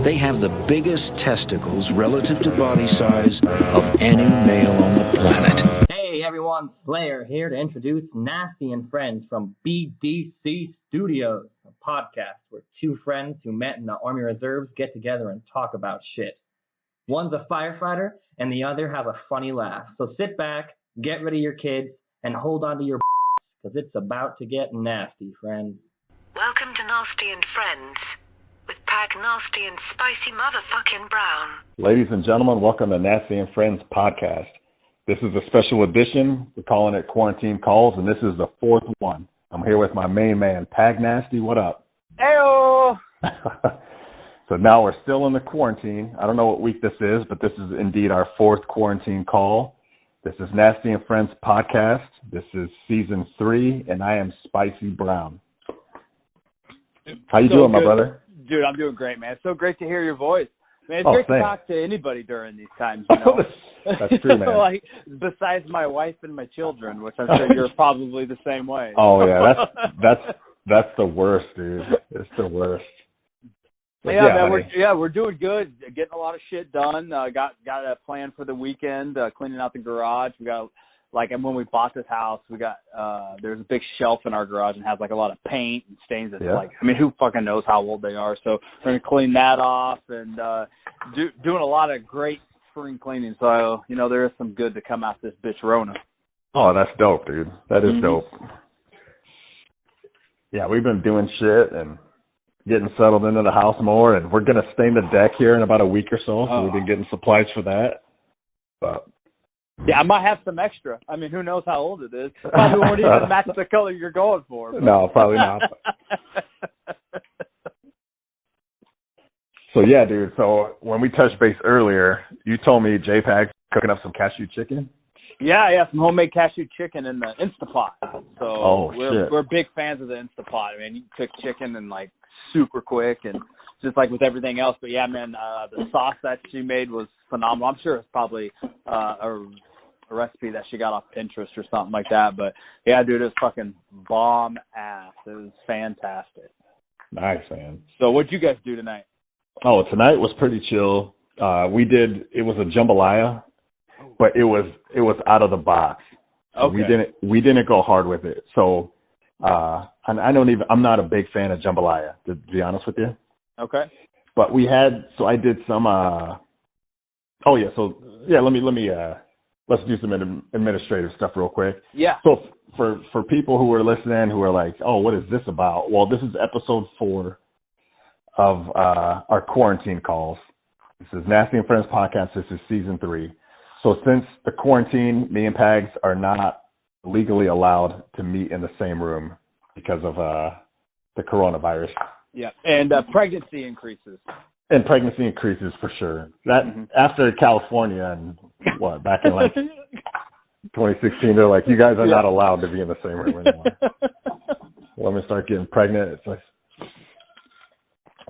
They have the biggest testicles relative to body size of any male on the planet. Hey everyone, Slayer here to introduce Nasty and Friends from BDC Studios, a podcast where two friends who met in the Army Reserves get together and talk about shit. One's a firefighter and the other has a funny laugh. So sit back, get rid of your kids, and hold on to your because it's about to get nasty, friends. Welcome to Nasty and Friends with Pag Nasty and Spicy Motherfucking Brown. Ladies and gentlemen, welcome to Nasty and Friends podcast. This is a special edition. We're calling it Quarantine Calls, and this is the fourth one. I'm here with my main man, Pag Nasty. What up? Heyo! So now we're still in the quarantine. I don't know what week this is, but this is indeed our fourth quarantine call. This is Nasty and Friends podcast. This is season 3, and I am Spicy Brown. How you doing, my brother? Dude, I'm doing great, man. It's so great to hear your voice. Man, it's great to talk to anybody during these times, you know? That's true, man. Like, besides my wife and my children, which I'm sure you're probably the same way. Oh, yeah, that's the worst, dude. It's the worst. But man, we're doing good. Getting a lot of shit done. Got a plan for the weekend, cleaning out the garage. We got, like, and when we bought this house, we got, there's a big shelf in our garage and has, like, a lot of paint and stains. It's like, I mean, who fucking knows how old they are? So we're going to clean that off and doing a lot of great spring cleaning. So, you know, there is some good to come out this bitch Rona. Oh, that's dope, dude. That is dope. Yeah, we've been doing shit and getting settled into the house more, and we're going to stain the deck here in about a week or so. So we've been getting supplies for that. But yeah, I might have some extra. I mean, who knows how old it is? Probably won't even match the color you're going for. But. No, probably not. So, yeah, dude. So when we touched base earlier, you told me JPEG's cooking up some cashew chicken. Yeah, some homemade cashew chicken in the Instapot. So we're big fans of the Instapot. I mean, you cook chicken and, like, super quick and just like with everything else. But, yeah, man, the sauce that she made was phenomenal. I'm sure it's probably a recipe that she got off Pinterest or something like that. But, yeah, dude, it was fucking bomb ass. It was fantastic. Nice, man. So what'd you guys do tonight? Oh, tonight was pretty chill. It was a jambalaya, but it was out of the box. Okay. We didn't go hard with it. So, and I'm not a big fan of jambalaya, to be honest with you. Okay. But I did some, let's do some administrative stuff real quick. Yeah. So for people who are listening who are like, oh, what is this about? Well, this is episode 4 of our quarantine calls. This is Nasty and Friends podcast. This is season 3. So since the quarantine, me and Pags are not legally allowed to meet in the same room because of the coronavirus. Yeah, and pregnancy increases. And pregnancy increases for sure. That after California and back in like 2016, they're like, you guys are not allowed to be in the same room anymore. Let me start getting pregnant. It's like,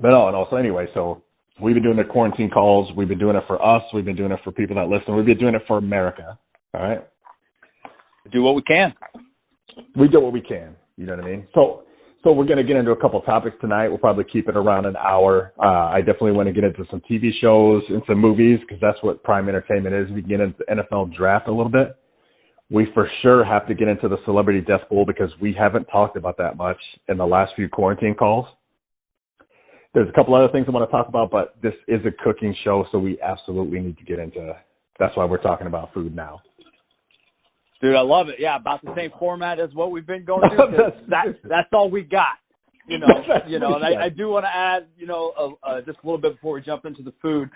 but no. So anyway, so we've been doing the quarantine calls. We've been doing it for us. We've been doing it for people that listen. We've been doing it for America. All right. Do what we can. We do what we can. You know what I mean? So we're going to get into a couple topics tonight. We'll probably keep it around an hour. I definitely want to get into some TV shows and some movies because that's what prime entertainment is. We can get into the NFL draft a little bit. We for sure have to get into the celebrity death pool because we haven't talked about that much in the last few quarantine calls. There's a couple other things I want to talk about, but this is a cooking show, so we absolutely need to get into. That's why we're talking about food now. Dude, I love it. Yeah, about the same format as what we've been going through. That's all we got. And I do want to add, just a little bit before we jump into the food.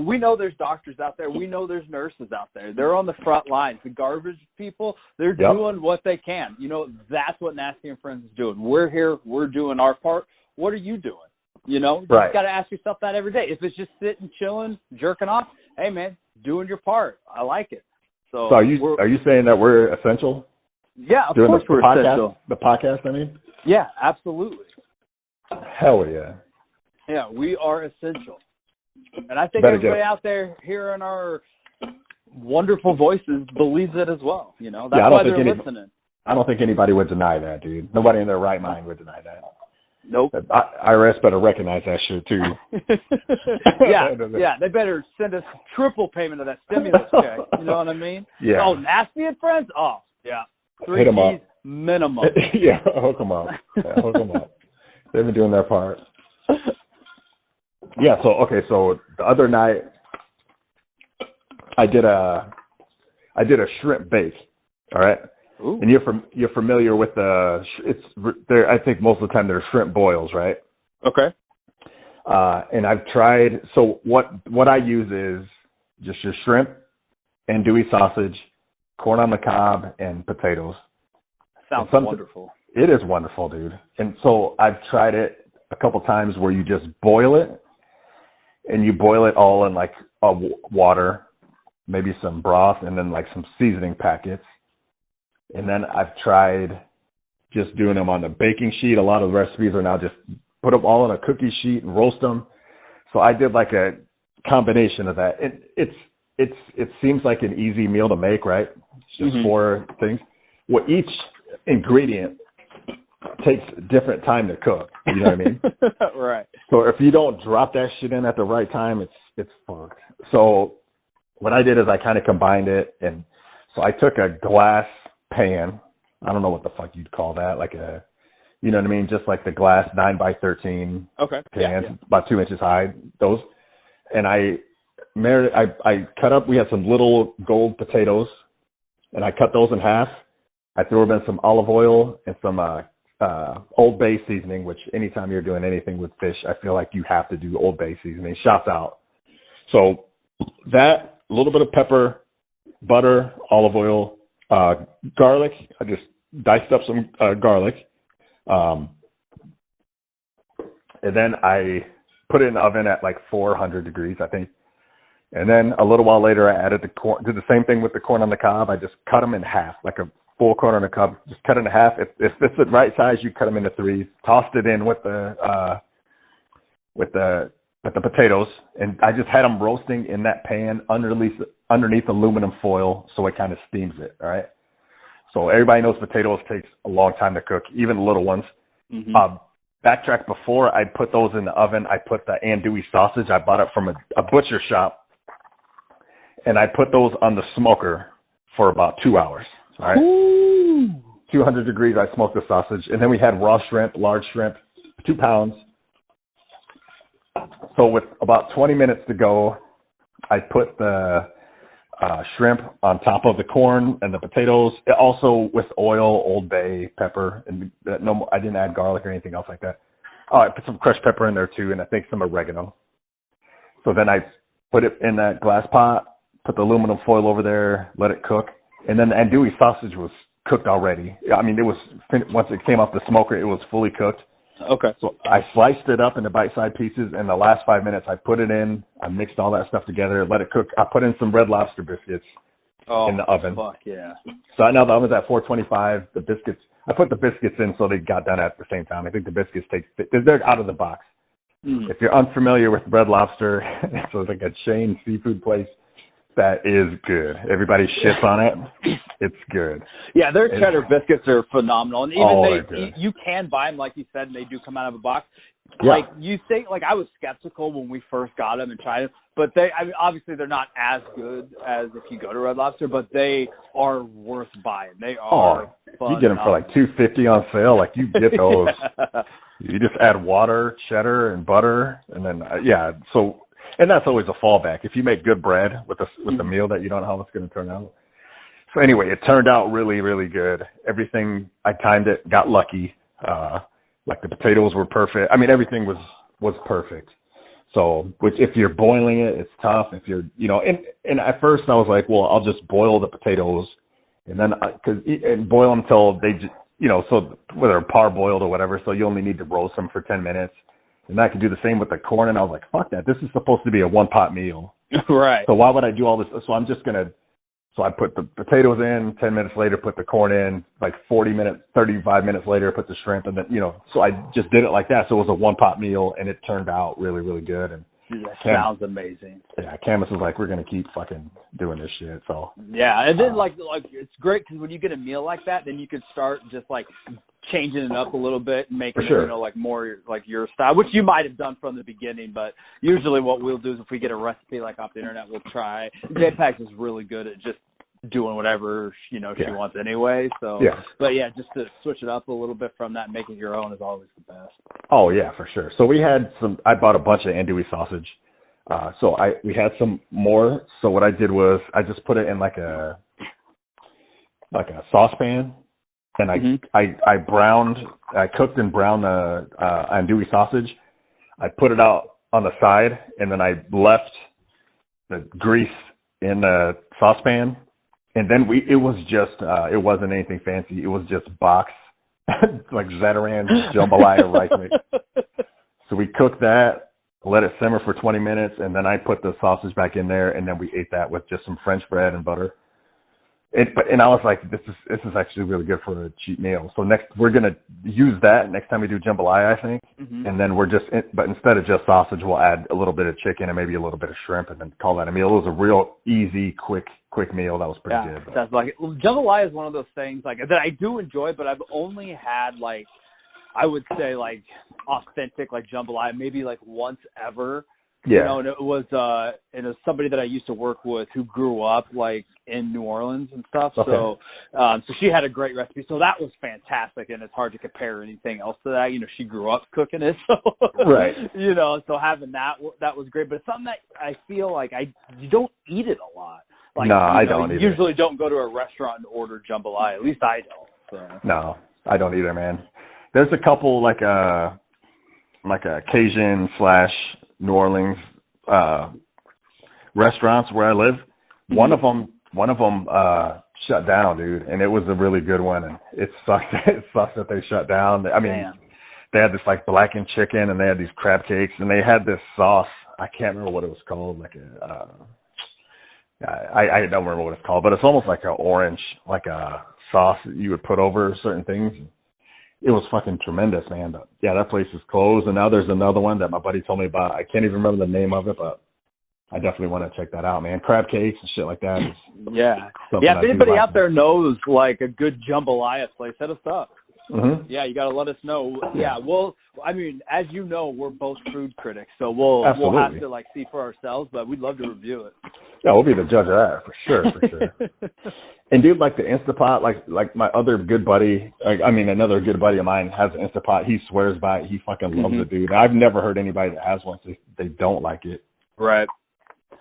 We know there's doctors out there. We know there's nurses out there. They're on the front lines. The garbage people, they're doing what they can. That's what Nasty and Friends is doing. We're here. We're doing our part. What are you doing? You just got to ask yourself that every day. If it's just sitting, chilling, jerking off, hey, man, doing your part. I like it. So are you saying that we're essential? Yeah, of doing course we're essential. The podcast, I mean? Yeah, absolutely. Hell yeah. Yeah, we are essential. And I think everybody out there hearing our wonderful voices believes it as well. That's why they're listening. I don't think anybody would deny that, dude. Nobody in their right mind would deny that. Nope. IRS better recognize that shit too. yeah. They better send us triple payment of that stimulus check. You know what I mean? Yeah. Oh, Nasty and Friends? Oh, yeah. 3 Hit 'em up. G's minimum. Yeah, hook them up. Hook them up. They've been doing their part. Yeah. So the other night, I did a shrimp bake. All right. Ooh. And you're familiar with I think most of the time they're shrimp boils, right? Okay. And I've tried. So what I use is just your shrimp, andouille sausage, corn on the cob, and potatoes. Sounds wonderful. It is wonderful, dude. And so I've tried it a couple times where you just boil it, and you boil it all in like water, maybe some broth, and then like some seasoning packets. And then I've tried just doing them on the baking sheet. A lot of the recipes are now just put them all on a cookie sheet and roast them. So I did like a combination of that. It seems like an easy meal to make, right? It's just 4 things. Well, each ingredient takes different time to cook. You know what I mean? Right. So if you don't drop that shit in at the right time, it's fucked. So what I did is I kind of combined it, and so I took a glass pan. I don't know what the fuck you'd call that, like you know what I mean? Just like the glass 9x13 pans, about 2 inches high. Those, and I cut up. We had some little gold potatoes, and I cut those in half. I threw them in some olive oil and some Old Bay seasoning. Which anytime you're doing anything with fish, I feel like you have to do Old Bay seasoning. Shouts out. So that, a little bit of pepper, butter, olive oil. Garlic. I just diced up some garlic, and then I put it in the oven at like 400 degrees, I think. And then a little while later, I added the corn. Did the same thing with the corn on the cob. I just cut them in half, like a full corn on the cob. Just cut it in half. If it's the right size, you cut them into 3s. Tossed it in with the potatoes, and I just had them roasting in that pan underneath aluminum foil, so it kind of steams it. All right. So everybody knows potatoes takes a long time to cook, even the little ones. Backtrack, before I put those in the oven, I put the andouille sausage. I bought it from a butcher shop, and I put those on the smoker for about 2 hours. All right. Ooh. 200 degrees. I smoked the sausage, and then we had raw shrimp, large shrimp, 2 pounds. So with about 20 minutes to go, I put the shrimp on top of the corn and the potatoes, also with oil, Old Bay, pepper, and I didn't add garlic or anything else like that. Oh, I put some crushed pepper in there too, and I think some oregano. So then I put it in that glass pot, put the aluminum foil over there, let it cook, and then the andouille sausage was cooked already. I mean, it was, once it came off the smoker, it was fully cooked. Okay. So I sliced it up into bite-sized pieces. In the last 5 minutes, I put it in. I mixed all that stuff together, let it cook. I put in some Red Lobster biscuits in the oven. Fuck yeah. So now the oven's at 425. The biscuits, I put the biscuits in so they got done at the same time. I think the biscuits they're out of the box. If you're unfamiliar with Red Lobster, so it's like a chain seafood place that is good. Everybody shits on it. It's good. Yeah, their cheddar biscuits are phenomenal, and even you you can buy them, like you said, and they do come out of a box. Yeah. Like you think, like I was skeptical when we first got them and tried them, but obviously they're not as good as if you go to Red Lobster, but they are worth buying. They are. You get them for like $2.50 on sale. Like you get those. Yeah. You just add water, cheddar, and butter, and then So, and that's always a fallback. If you make good bread with the meal that you don't know how it's going to turn out. So anyway, it turned out really, really good. Everything, I timed it, got lucky. Like the potatoes were perfect. I mean, everything was perfect. So, which if you're boiling it, it's tough. If you're, and at first I was like, well, I'll just boil the potatoes, and then and boil them till they just, so whether parboiled or whatever. So you only need to roast them for 10 minutes, and I could do the same with the corn. And I was like, fuck that. This is supposed to be a one pot meal, right? So why would I do all this? So I'm just gonna. So I put the potatoes in, 10 minutes later, put the corn in, like 35 minutes later, put the shrimp, and then, so I just did it like that. So it was a one-pot meal, and it turned out really, really good. And that sounds amazing. Yeah, Camus was like, we're going to keep fucking doing this shit. So yeah, and then like it's great because when you get a meal like that, then you can start just like changing it up a little bit and making sure. it, like more like your style, which you might have done from the beginning. But usually what we'll do is if we get a recipe like off the internet, we'll try. JPEGs is really good at just doing whatever, she wants anyway. So, but yeah, just to switch it up a little bit from that and make it your own is always the best. Oh, yeah, for sure. So I bought a bunch of andouille sausage. We had some more. So what I did was I just put it in like a saucepan, and I cooked and browned the andouille sausage. I put it out on the side, and then I left the grease in the saucepan, and then it wasn't anything fancy. It was just box like Zatarain jambalaya rice mix. So we cooked that, let it simmer for 20 minutes, and then I put the sausage back in there, and then we ate that with just some French bread and butter. And I was like, this is actually really good for a cheap meal. So we're gonna use that next time we do jambalaya, I think. Mm-hmm. And then but instead of just sausage, we'll add a little bit of chicken and maybe a little bit of shrimp, and then call that a meal. It was a real easy, quick meal. That was pretty good. Sounds like it. Jambalaya is one of those things like that I do enjoy, but I've only had like, I would say like authentic like jambalaya maybe like once ever. Yeah. And it was somebody that I used to work with who grew up like in New Orleans and stuff. Okay. So she had a great recipe. So that was fantastic, and it's hard to compare anything else to that. She grew up cooking it. So, right. So having that was great. But it's something that I feel like you don't eat it a lot. Like, no, I don't either. You usually don't go to a restaurant and order jambalaya. At least I don't. So. No, I don't either, man. There's a couple like a Cajun / New Orleans restaurants where I live. Mm-hmm. One of them shut down, dude, and it was a really good one. And it sucks. It sucks that they shut down. I mean, they had this like blackened chicken, and they had these crab cakes, and they had this sauce. I can't remember what it was called. Like I don't remember what it's called, but it's almost like an orange, like a sauce that you would put over certain things. It was fucking tremendous, man. But yeah, that place is closed, and now there's another one that my buddy told me about. I can't even remember the name of it, but I definitely want to check that out, man. Crab cakes and shit like that. Yeah. If anybody out there knows like a good jambalaya place, hit us up. Mm-hmm. Yeah, you got to let us know. Yeah, well, I mean, as you know, we're both food critics, so we'll have to like see for ourselves, but we'd love to review it. Yeah, we'll be the judge of that for sure. And dude, like the Instapot, like my other good buddy, another good buddy of mine has an Instapot. He swears by it. He fucking loves it, dude. I've never heard anybody that has one say they don't like it. Right.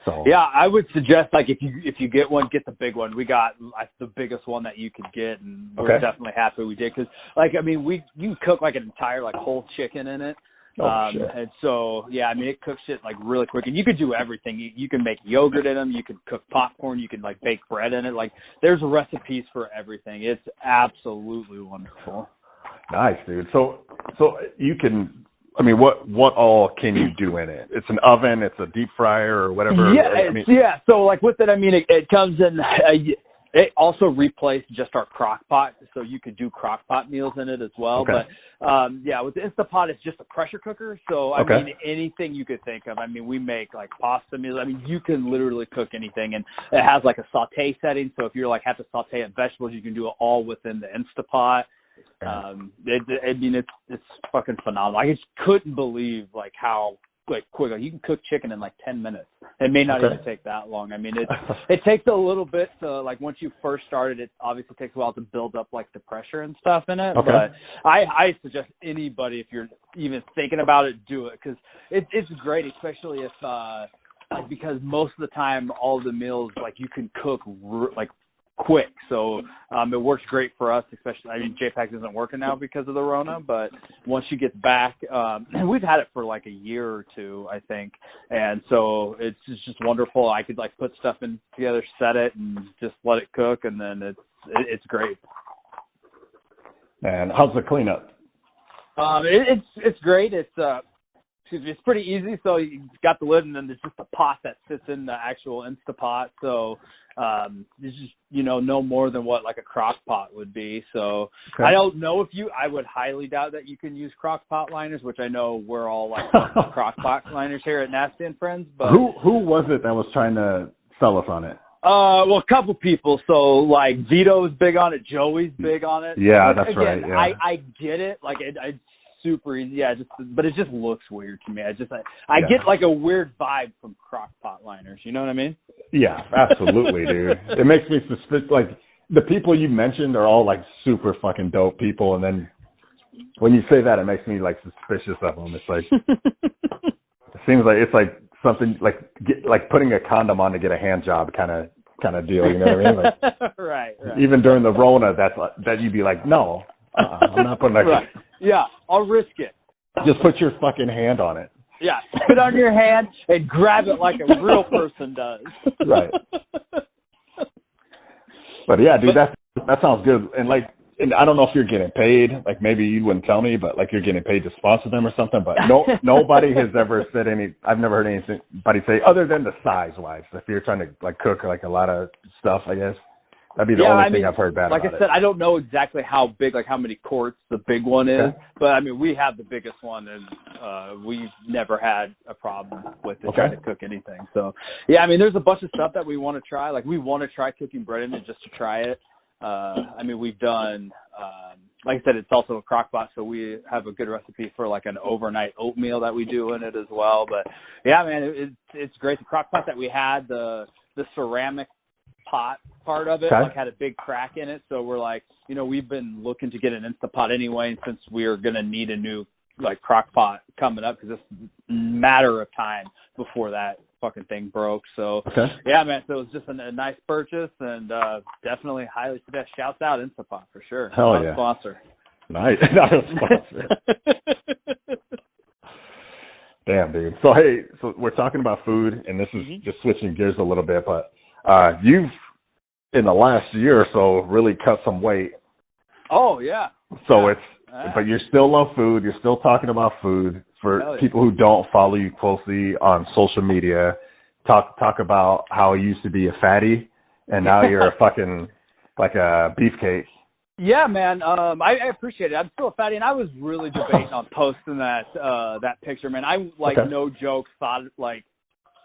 So yeah, I would suggest like if you get one, get the big one. We got the biggest one that you could get, and we're definitely happy we did because you can cook like an entire like whole chicken in it. Shit. And so it cooks it like really quick, and you could do everything. You can make yogurt in them. You can cook popcorn. You can like bake bread in it. Like there's recipes for everything. It's absolutely wonderful. Nice, dude. So you can. I mean, what all can you do in it? It's an oven, it's a deep fryer, or whatever. Yeah, So like with it, it comes in. It also replaced just our crock pot, so you could do crock pot meals in it as well. Okay. But with the Instapot, it's just a pressure cooker. So I mean, anything you could think of. I mean, we make like pasta meals. I mean, you can literally cook anything, and it has like a saute setting. So if you're like have to saute up vegetables, you can do it all within the Instapot. It's fucking phenomenal. I just couldn't believe like how like quick you can cook chicken in like 10 minutes. It may not even take that long. I mean, it takes a little bit to like once you first started. It obviously takes a while to build up like the pressure and stuff in it. Okay. But I suggest anybody if you're even thinking about it, do it because it's great, especially if because most of the time all the meals like you can cook like quick, so it works great for us, especially. I mean, JPEG isn't working now because of the Rona, but once you get back, and we've had it for like a year or two, I think, and so it's just wonderful. I could like put stuff in together, set it, and just let it cook, and then it's great. And how's the cleanup? It's great. It's pretty easy. So you got the lid, and then there's just a pot that sits in the actual Instapot. So it's just no more than what like a crock pot would be. So I don't know I would highly doubt that you can use crock pot liners, which I know we're all like crock pot liners here at Nasty and Friends. But who was it that was trying to sell us on it? Well, a couple people. So, like, Vito's big on it. Joey's big on it. Yeah, Like, that's again, right. Yeah. I get it. Like, it's super easy. Yeah, but it just looks weird to me. I Yeah. get, like, a weird vibe from crock pot liners. You know what I mean? Yeah, absolutely, dude. It makes me suspicious. Like, the people you mentioned are all, like, super fucking dope people. And then when you say that, it makes me, like, suspicious of them. It's like, it seems like it's like something like putting a condom on to get a hand job kind of deal. You know what I mean? Like, right. Even during the Rona, that you'd be like, no, I'm not putting that. Right. Yeah, I'll risk it. Just put your fucking hand on it. Yeah, put it on your hand and grab it like a real person does. Right. But yeah, dude, that sounds good. And like, and I don't know if you're getting paid. Like, maybe you wouldn't tell me, but like you're getting paid to sponsor them or something. But nobody has ever said I've never heard anybody say other than the size wise. If you're trying to like cook like a lot of stuff, I guess that'd be the only thing I've heard bad about it. Like I said, I don't know exactly how big, like how many quarts the big one is, but I mean we have the biggest one, and we've never had a problem with it trying to cook anything. So yeah, I mean there's a bunch of stuff that we want to try. Like we want to try cooking bread in it just to try it. I mean, we've done, like I said, it's also a crock pot, so we have a good recipe for like an overnight oatmeal that we do in it as well. But yeah, man, it's great. The crock pot that we had, the ceramic pot part of it, like had a big crack in it. So we're like, you know, we've been looking to get an Instapot anyway, since we're going to need a new like crock pot coming up, because it's a matter of time before that fucking thing broke. So yeah, man, so it was just a nice purchase, and definitely highly suggest. Shouts out Instapot for sure. Hell yeah, sponsor. Nice. Not a sponsor. Damn, dude. So hey, we're talking about food, and this is just switching gears a little bit, but you've in the last year or so really cut some weight. Oh yeah. So but you still love food. You're still talking about food. For people who don't follow you closely on social media, talk about how you used to be a fatty and now you're a fucking like a beefcake. Yeah, man. I appreciate it. I'm still a fatty, and I was really debating on posting that picture, man. I no joke thought like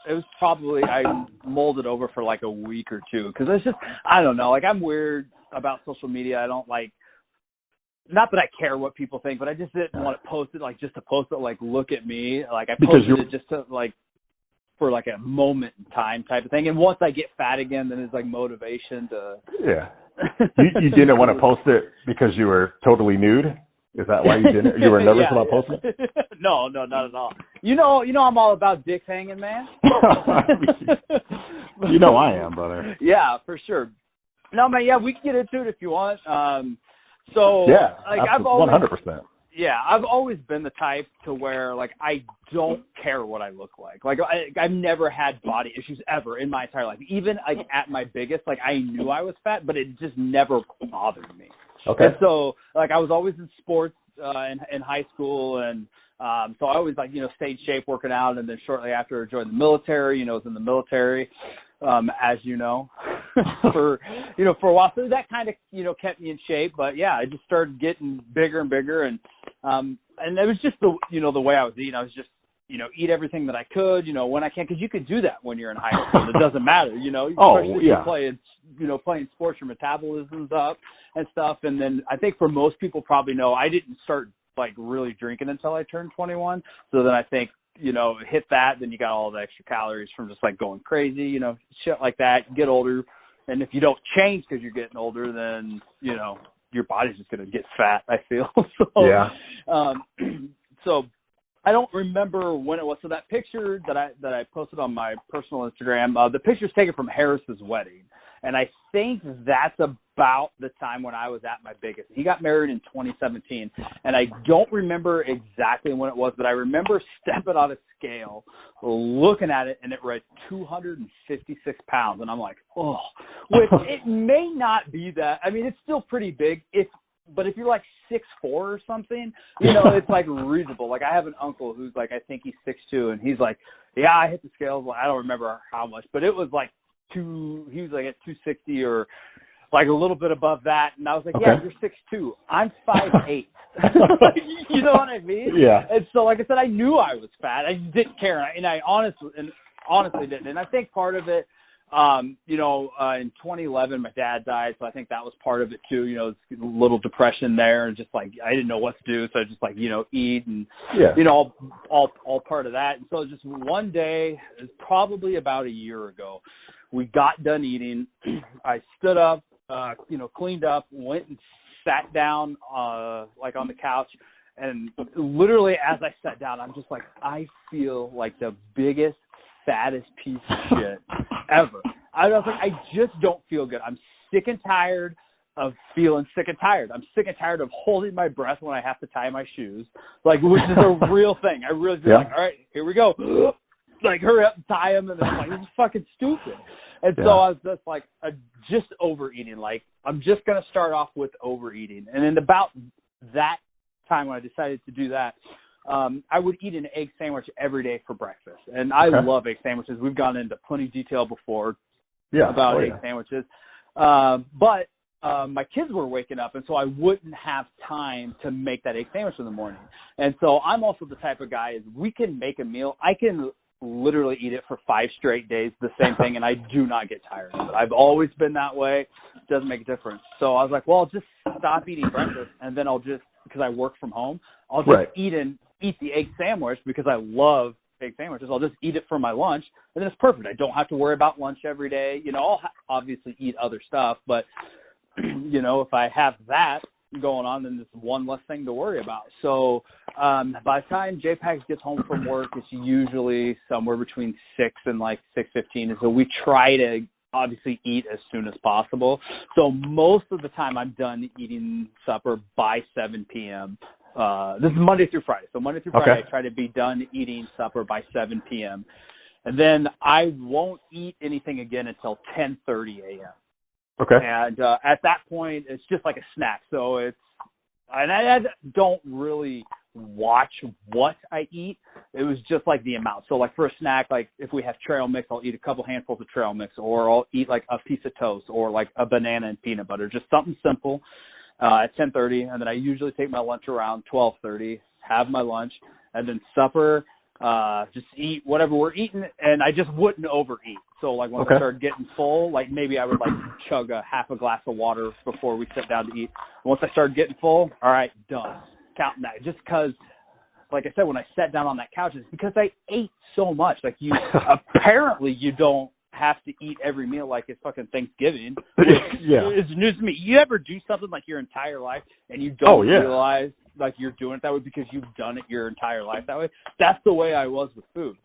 it was probably I mulled it over for like a week or two, because it's just I don't know. Like I'm weird about social media. I don't like. Not that I care what people think, but I just didn't want to post it like just to post it like look at me. Like I posted it just to like for like a moment in time type of thing. And once I get fat again, then it's like motivation to. Yeah. You didn't want to post it because you were totally nude? Is that why you didn't? You were nervous about posting it? No, not at all. You know, I'm all about dicks hanging, man. You know I am, brother. Yeah, for sure. No, man. Yeah, we can get into it if you want. So, yeah, like, I've always, 100%. Yeah, I've always been the type to where, like, I don't care what I look like. Like, I've never had body issues ever in my entire life. Even, like, at my biggest, like, I knew I was fat, but it just never bothered me. Okay. And so, like, I was always in sports in high school, and so I always, like, stayed in shape working out, and then shortly after I joined the military, I was in the military. As you know, for a while. So that kind of, kept me in shape. But yeah, I just started getting bigger and bigger. And it was just the way I was eating. I was just, eat everything that I could, when I can, because you could do that when you're in high school. It doesn't matter, especially playing sports, your metabolism's up and stuff. And then I think for most people probably know, I didn't start like really drinking until I turned 21. So then I think, hit that, then you got all the extra calories from just like going crazy, shit like that. You get older, and if you don't change because you're getting older, then your body's just gonna get fat, I feel. So I don't remember when it was. So that picture that I posted on my personal Instagram, the picture's taken from Harris's wedding, and I think that's about the time when I was at my biggest. He got married in 2017, and I don't remember exactly when it was, but I remember stepping on a scale, looking at it, and it read 256 pounds, and I'm like, oh, which it may not be that. I mean, it's still pretty big. But if you're like 6'4" or something, it's like reasonable. Like I have an uncle who's like, I think he's 6'2", and he's like, yeah, I hit the scales. I don't remember how much, but it was like he was like at 260 or like a little bit above that. And I was like, yeah, you're 6'2". I'm 5'8". You know what I mean? Yeah. And so, like I said, I knew I was fat. I just didn't care. And I honestly didn't. And I think part of it, In 2011, my dad died, so I think that was part of it too. It's a little depression there, and just like I didn't know what to do, so I just like eat and all part of that. And so just one day, it was probably about a year ago, we got done eating. I stood up, cleaned up, went and sat down like on the couch, and literally as I sat down, I'm just like, I feel like the biggest, fattest piece of shit ever. I was like, I just don't feel good. I'm sick and tired of feeling sick and tired. I'm sick and tired of holding my breath when I have to tie my shoes, like, which is a real thing. I really feel like, all right, here we go. Like, hurry up and tie them. And then I'm like, this is fucking stupid. And so I was just like, just overeating. Like, I'm just going to start off with overeating. And then about that time when I decided to do that, I would eat an egg sandwich every day for breakfast. And I love egg sandwiches. We've gone into plenty of detail before about egg sandwiches. But my kids were waking up, and so I wouldn't have time to make that egg sandwich in the morning. And so I'm also the type of guy is we can make a meal. I can literally eat it for 5 straight days, the same thing, and I do not get tired of it. I've always been that way. It doesn't make a difference. So I was like, well, I'll just stop eating breakfast, and then I'll just, because I work from home, I'll just eat the egg sandwich because I love egg sandwiches. I'll just eat it for my lunch, and then it's perfect. I don't have to worry about lunch every day. I'll obviously eat other stuff, but, if I have that going on, then it's one less thing to worry about. So by the time JPEGs gets home from work, it's usually somewhere between 6 and like 6:15. And so we try to obviously eat as soon as possible. So most of the time I'm done eating supper by 7 p.m. This is Monday through Friday. So Monday through Friday, I try to be done eating supper by 7 p.m. And then I won't eat anything again until 10:30 a.m. Okay. And at that point, it's just like a snack. So and I don't really watch what I eat. It was just like the amount. So like for a snack, like if we have trail mix, I'll eat a couple handfuls of trail mix, or I'll eat like a piece of toast, or like a banana and peanut butter, just something simple at 10:30. And then I usually take my lunch around 12:30, have my lunch, and then supper, just eat whatever we're eating, and I just wouldn't overeat. So like once I started getting full, like maybe I would like chug a half a glass of water before we sit down to eat. Once I started getting full, all right, done. Counting that. Just because, like I said, when I sat down on that couch, it's because I ate so much. Like apparently you don't have to eat every meal like it's fucking Thanksgiving. It's news to me. You ever do something like your entire life and you don't realize like you're doing it that way because you've done it your entire life that way? That's the way I was with food.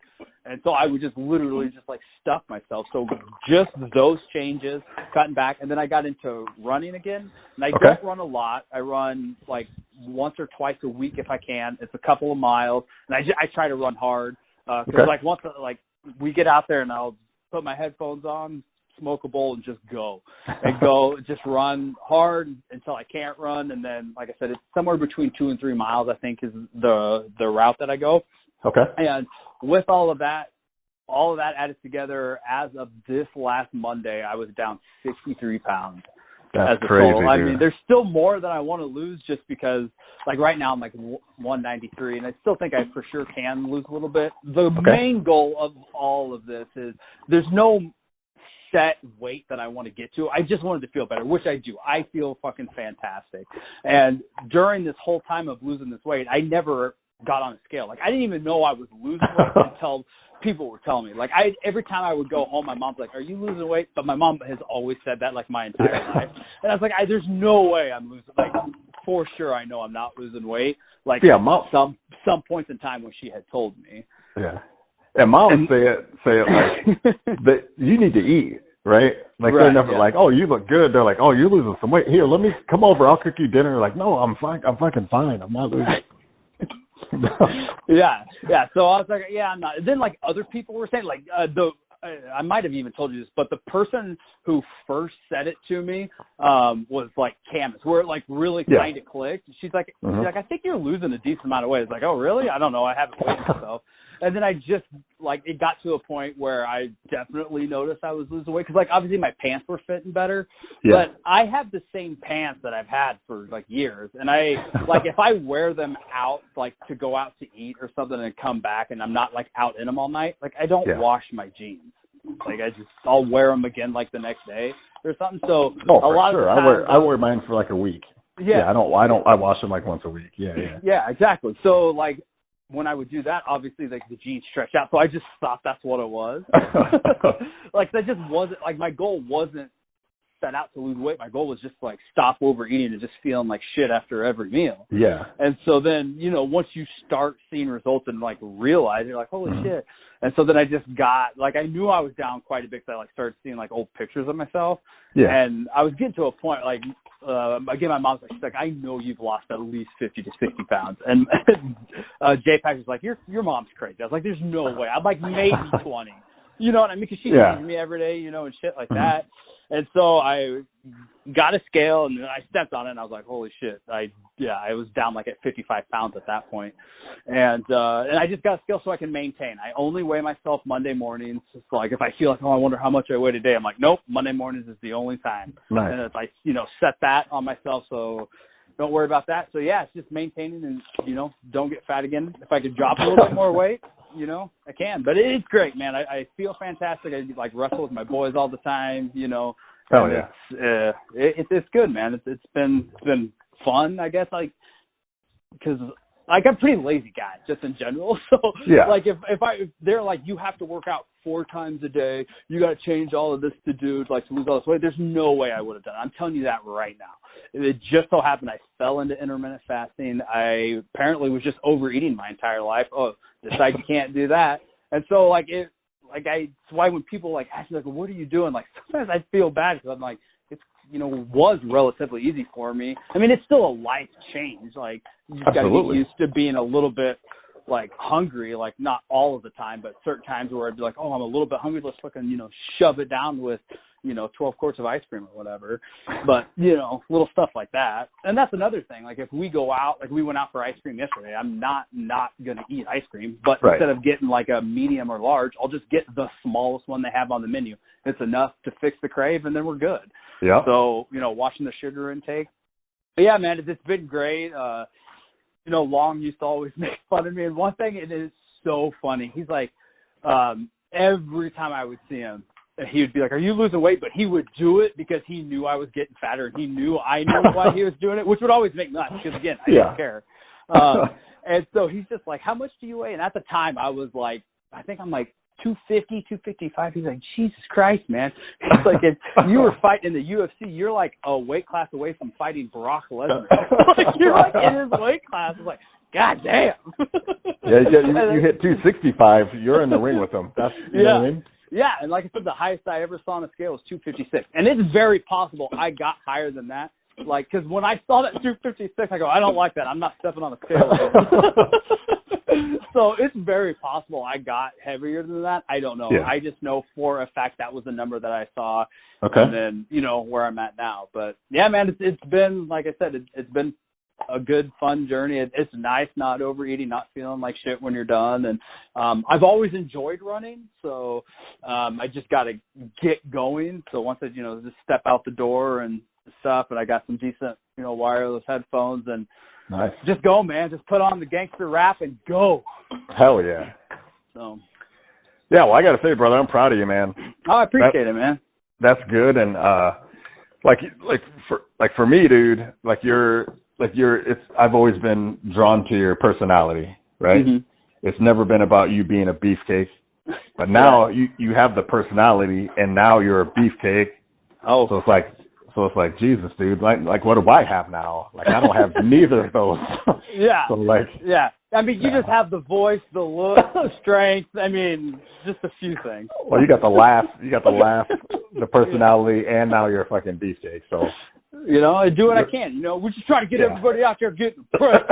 And so I would just literally just like stuff myself. So just those changes, cutting back. And then I got into running again. And I don't run a lot. I run like once or twice a week if I can. It's a couple of miles. And I try to run hard. Because like once like we get out there and I'll put my headphones on, smoke a bowl, and just go. And just run hard until I can't run. And then, like I said, it's somewhere between 2 and 3 miles, I think, is the route that I go. Okay. And with all of that added together, as of this last Monday, I was down 63 pounds. That's crazy, total. I mean, there's still more that I want to lose just because, like, right now I'm like 193, and I still think I for sure can lose a little bit. The main goal of all of this is there's no set weight that I want to get to. I just wanted to feel better, which I do. I feel fucking fantastic. And during this whole time of losing this weight, I never got on a scale. Like, I didn't even know I was losing weight until people were telling me. Like, every time I would go home, my mom's like, "Are you losing weight?" But my mom has always said that like my entire life. And I was like, there's no way I'm losing. Like, for sure, I know I'm not losing weight. Like, some points in time when she had told me. Yeah. And mom say it like that you need to eat, right? Like they're never like, "Oh, you look good." They're like, "Oh, you're losing some weight. Here, let me come over. I'll cook you dinner." Like, "No, I'm fine. I'm fucking fine. I'm not losing." Yeah. So I was like, "Yeah, I'm not." And then like other people were saying, like I might have even told you this, but the person who first said it to me was like Camus, where it like really kind of clicked. She's like, "I think you're losing a decent amount of weight." It's like, "Oh, really? I don't know. I haven't weighed myself." And then I just, like, it got to a point where I definitely noticed I was losing weight. Because, like, obviously my pants were fitting better. Yeah. But I have the same pants that I've had for, like, years. And I, like, if I wear them out, like, to go out to eat or something and come back and I'm not, like, out in them all night, like, I don't wash my jeans. Like I'll wear them again like the next day or something. So a lot sure. of the time, I wear mine for like a week. Yeah. I wash them like once a week. Yeah. Yeah, exactly. So like when I would do that, obviously like the jeans stretch out. So I just thought that's what it was. Like that just wasn't like my goal wasn't set out to lose weight. My goal was just like stop overeating and just feeling like shit after every meal. Yeah. And so then, once you start seeing results and like realize, you're like, holy shit. And so then I just got like, I knew I was down quite a bit because I like started seeing like old pictures of myself. Yeah. And I was getting to a point like, again, my mom's like, she's like, I know you've lost at least 50 to 60 pounds. And J-Pack was like, your mom's crazy. I was like, there's no way. I'm like maybe 20. You know what I mean? Because she feeds me every day, and shit like that. And so I got a scale, and then I stepped on it, and I was like, holy shit. I was down like at 55 pounds at that point. And I just got a scale so I can maintain. I only weigh myself Monday mornings. It's like if I feel like, I wonder how much I weigh today, I'm like, nope, Monday mornings is the only time. Nice. And it's like, set that on myself so don't worry about that. So, yeah, it's just maintaining and, don't get fat again. If I could drop a little bit more weight, I can. But it's great, man. I feel fantastic. I like wrestle with my boys all the time, Oh, yeah. It's good, man. It's been fun, I guess, like, because like I'm a pretty lazy guy just in general. So like if they're like, you have to work out 4 times a day, you got to change all of this to lose all this weight. There's no way I would have done it. I'm telling you that right now. It just so happened I fell into intermittent fasting. I apparently was just overeating my entire life. Oh, decide you can't do that. And so that's why when people like ask me like, well, what are you doing? Like sometimes I feel bad because I'm like, it's, was relatively easy for me. I mean, it's still a life change. Like you just got to get used to being a little bit like hungry, like not all of the time, but certain times where I'd be like, oh, I'm a little bit hungry. Let's fucking, shove it down with, 12 quarts of ice cream or whatever. But, little stuff like that. And that's another thing. Like if we go out, like we went out for ice cream yesterday, I'm not going to eat ice cream, but instead of getting like a medium or large, I'll just get the smallest one they have on the menu. It's enough to fix the crave and then we're good. Yeah. So, watching the sugar intake. But yeah, man, it's been great. Long used to always make fun of me. And one thing, it is so funny. He's like, every time I would see him, he would be like, are you losing weight? But he would do it because he knew I was getting fatter. And he knew I knew why he was doing it, which would always make me laugh because, again, I didn't care. And so he's just like, how much do you weigh? And at the time, I was like, I think I'm like 250, 255. He's like, Jesus Christ, man. He's like, if you were fighting in the UFC, you're like a weight class away from fighting Brock Lesnar. You're like in his weight class. I was like, God damn. You hit 265. You're in the ring with him. That's, you know what I mean? Yeah, and like I said, the highest I ever saw on a scale was 256. And it's very possible I got higher than that. Like, because when I saw that 256, I go, I don't like that. I'm not stepping on a scale again. So it's very possible I got heavier than that. I don't know. I just know for a fact that was the number that I saw. Okay. And then, where I'm at now. But, yeah, man, it's been, like I said, it's been a good, fun journey. It's nice not overeating, not feeling like shit when you're done. And I've always enjoyed running, so I just got to get going. So once I, just step out the door and stuff, and I got some decent, wireless headphones, and just go, man. Just put on the gangster rap and go. Hell yeah. So. Yeah, well, I got to say, brother, I'm proud of you, man. Oh, I appreciate it, man. That's good, and for me, dude, I've always been drawn to your personality, right? Mm-hmm. It's never been about you being a beefcake, but now you have the personality, and now you're a beefcake. Oh, so it's like Jesus, dude. Like what do I have now? Like I don't have neither of those. Yeah. So I mean, you just have the voice, the look, the strength. I mean, just a few things. Well, you got the laugh, the personality, and now you're a fucking beefcake. So. I do what I can. We're just trying to get everybody out there getting pressed.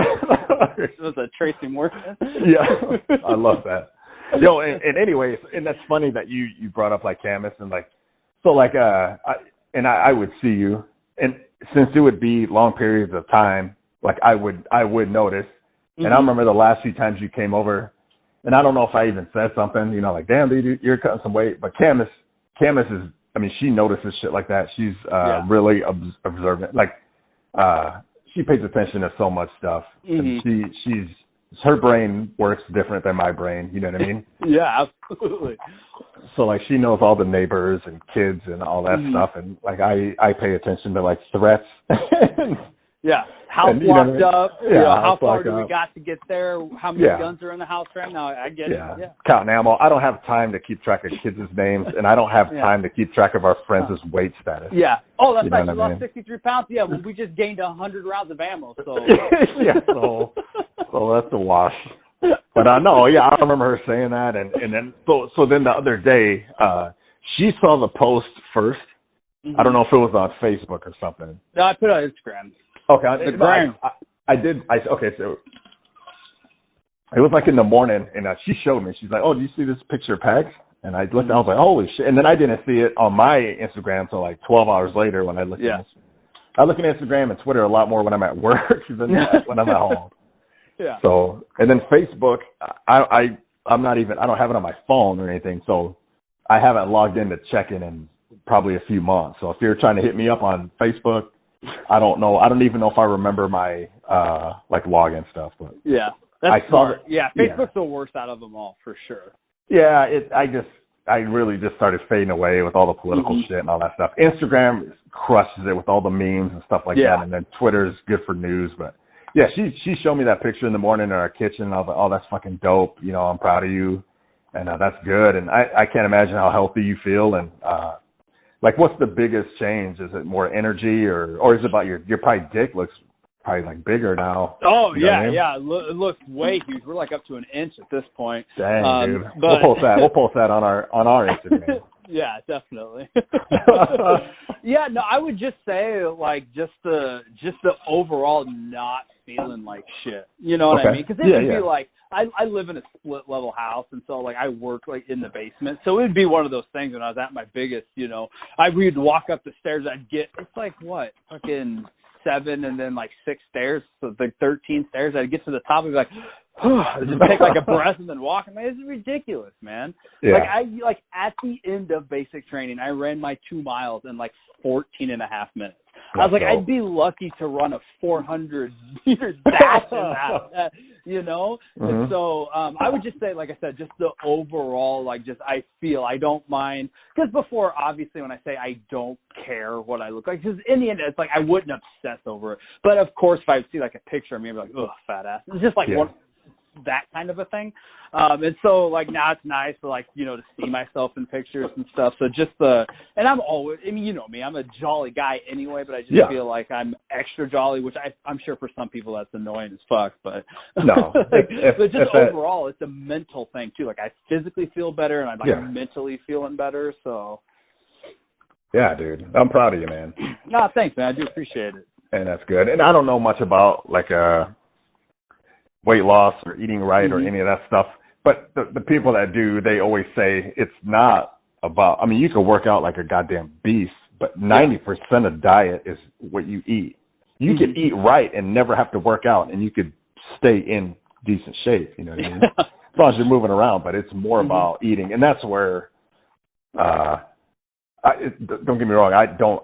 That's a Tracy Morgan. Yeah, I love that. And anyways, and that's funny that you brought up like Camus and I would see you, and since it would be long periods of time, like I would notice. Mm-hmm. And I remember the last few times you came over, and I don't know if I even said something, like, damn, dude, you're cutting some weight. But Camus is. I mean, she notices shit like that. She's really observant. Like, she pays attention to so much stuff. Mm-hmm. And she's her brain works different than my brain. You know what I mean? Yeah, absolutely. So like she knows all the neighbors and kids and all that stuff, and like I pay attention to like threats. Yeah, house you know locked what I mean? up. Yeah, You know, how far locked do we up. got to get there? How many guns are in the house right now? I get it. Yeah. Counting ammo. I don't have time to keep track of kids' names, and I don't have time to keep track of our friends' weight status. Yeah. Oh, that's right. You what I lost mean? 63 pounds. Yeah, well, we just gained 100 rounds of ammo. So yeah. So that's a wash. But no, yeah, I remember her saying that, and then so then the other day, she saw the post first. I don't know if it was on Facebook or something. No, I put it on Instagram. Okay, I did. Okay, so it was like in the morning, and she showed me. She's like, "Oh, do you see this picture of Pags?" And I looked. I was like, "Holy shit!" And then I didn't see it on my Instagram until like 12 hours later when I looked. I look at Instagram and Twitter a lot more when I'm at work than when I'm at home. Yeah. So, and then Facebook, I'm not even. I don't have it on my phone or anything, so I haven't logged in to check in probably a few months. So if you're trying to hit me up on Facebook, I don't know. I don't even know if I remember my like login stuff. But yeah, that's smart. Facebook's the worst out of them all for sure. Yeah, I really just started fading away with all the political shit and all that stuff. Instagram crushes it with all the memes and stuff like that, and then Twitter's good for news. But yeah, she showed me that picture in the morning in our kitchen. And I was like, oh, that's fucking dope. You know, I'm proud of you, and that's good. And I can't imagine how healthy you feel. And like, what's the biggest change? Is it more energy, or is it about your probably dick looks probably like bigger now? Oh, you know what I mean? yeah. It looks way huge. We're like up to an inch at this point. Dang, dude. But... We'll post that on our Instagram. Yeah, definitely. Yeah, no, I would just say like just the overall not feeling like shit. You know what I mean? Because it would be like I live in a split level house, and so like I work like in the basement, so it would be one of those things when I was at my biggest. You know, we'd walk up the stairs. It's like what fucking 7 and then like 6 stairs, so it's like 13 stairs. I'd get to the top and be like, just take like a breath and then walk. I mean, this is ridiculous, man. Yeah. Like at the end of basic training, I ran my 2 miles in like 14 and a half minutes. I was like, I'd be lucky to run a 400 meter dash in that, you know? And so I would just say, like I said, just the overall, like just I don't mind. Because before, obviously, when I say I don't care what I look like, because in the end, it's like I wouldn't obsess over it. But of course, if I see like a picture of me, I'd be like, ugh, fat ass. It's just like that kind of a thing. And so like now it's nice to like, you know, to see myself in pictures and stuff. So just and I'm always, I mean, you know me, I'm a jolly guy anyway, but I just feel like I'm extra jolly, which I'm sure for some people that's annoying as fuck, but no, but just overall, it's a mental thing too. Like I physically feel better and I'm like mentally feeling better. So yeah, dude, I'm proud of you, man. No, thanks, man. I do appreciate it. And that's good. And I don't know much about like weight loss or eating right or any of that stuff. But the people that do, they always say it's not about, I mean, you can work out like a goddamn beast, but 90% of diet is what you eat. You could eat right and never have to work out, and you could stay in decent shape, you know what I mean? As long as you're moving around, but it's more about eating. And that's where, don't get me wrong, I do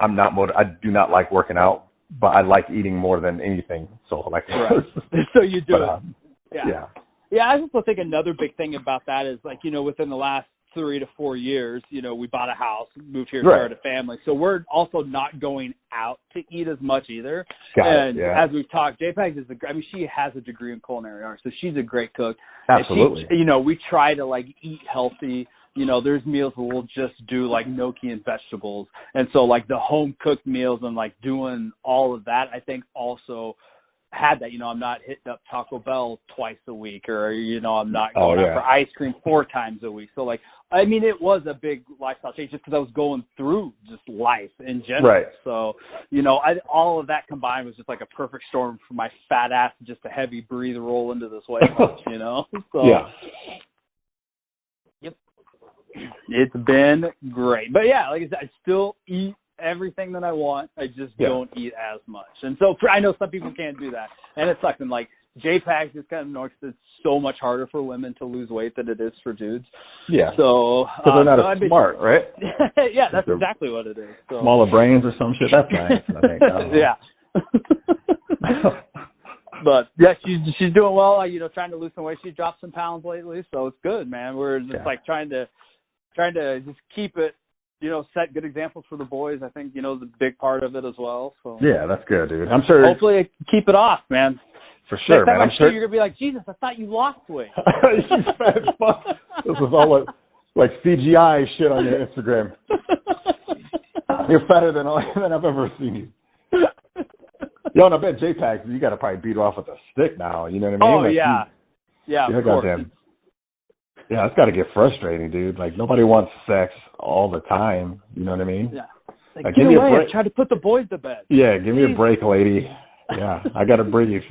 not like working out, but I like eating more than anything. So like, so you do it. Yeah, I also think another big thing about that is like, you know, within the last 3 to 4 years, you know, we bought a house, moved here, started a family. So we're also not going out to eat as much either. As we've talked, JPEG she has a degree in culinary arts, so she's a great cook. Absolutely. And you know, we try to like eat healthy. You know, there's meals where we'll just do like gnocchi and vegetables. And so like the home cooked meals and like doing all of that, I think also had that, you know, I'm not hitting up Taco Bell twice a week, or, you know, I'm not going out for ice cream 4 times a week. So like, I mean, it was a big lifestyle change just because I was going through just life in general. Right. So, you know, all of that combined was just like a perfect storm for my fat ass, just a heavy breathe roll into this weight loss, you know? So, yep. It's been great. But yeah, like I said, I still eat everything that I want. I just don't eat as much. And so I know some people can't do that. And it sucks. And like JPEG is kind of annoying because it's so much harder for women to lose weight than it is for dudes. Yeah. So they're not as smart, right? Yeah, that's exactly what it is. So. Smaller brains or some shit. That's nice, I think. Yeah. But yeah, she's doing well. Trying to lose some weight. She dropped some pounds lately, so it's good, man. We're just like trying to just keep it, set good examples for the boys. I think, is a big part of it as well. So yeah, that's good, dude. I'm sure. Hopefully I keep it off, man. For sure, man. I'm sure you're gonna be like, Jesus, I thought you lost weight. She's fat as fuck. This is all like CGI shit on your Instagram. You're fatter than I've ever seen you. Yo, and I bet JPEGs, you got to probably beat her off with a stick now. You know what I mean? Oh, yeah. Yeah, of course. Goddamn. Yeah, it's got to get frustrating, dude. Like, nobody wants sex all the time. You know what I mean? Yeah. Like, get away. I tried to put the boys to bed. Yeah, give me a break, lady. Yeah, I got to breathe.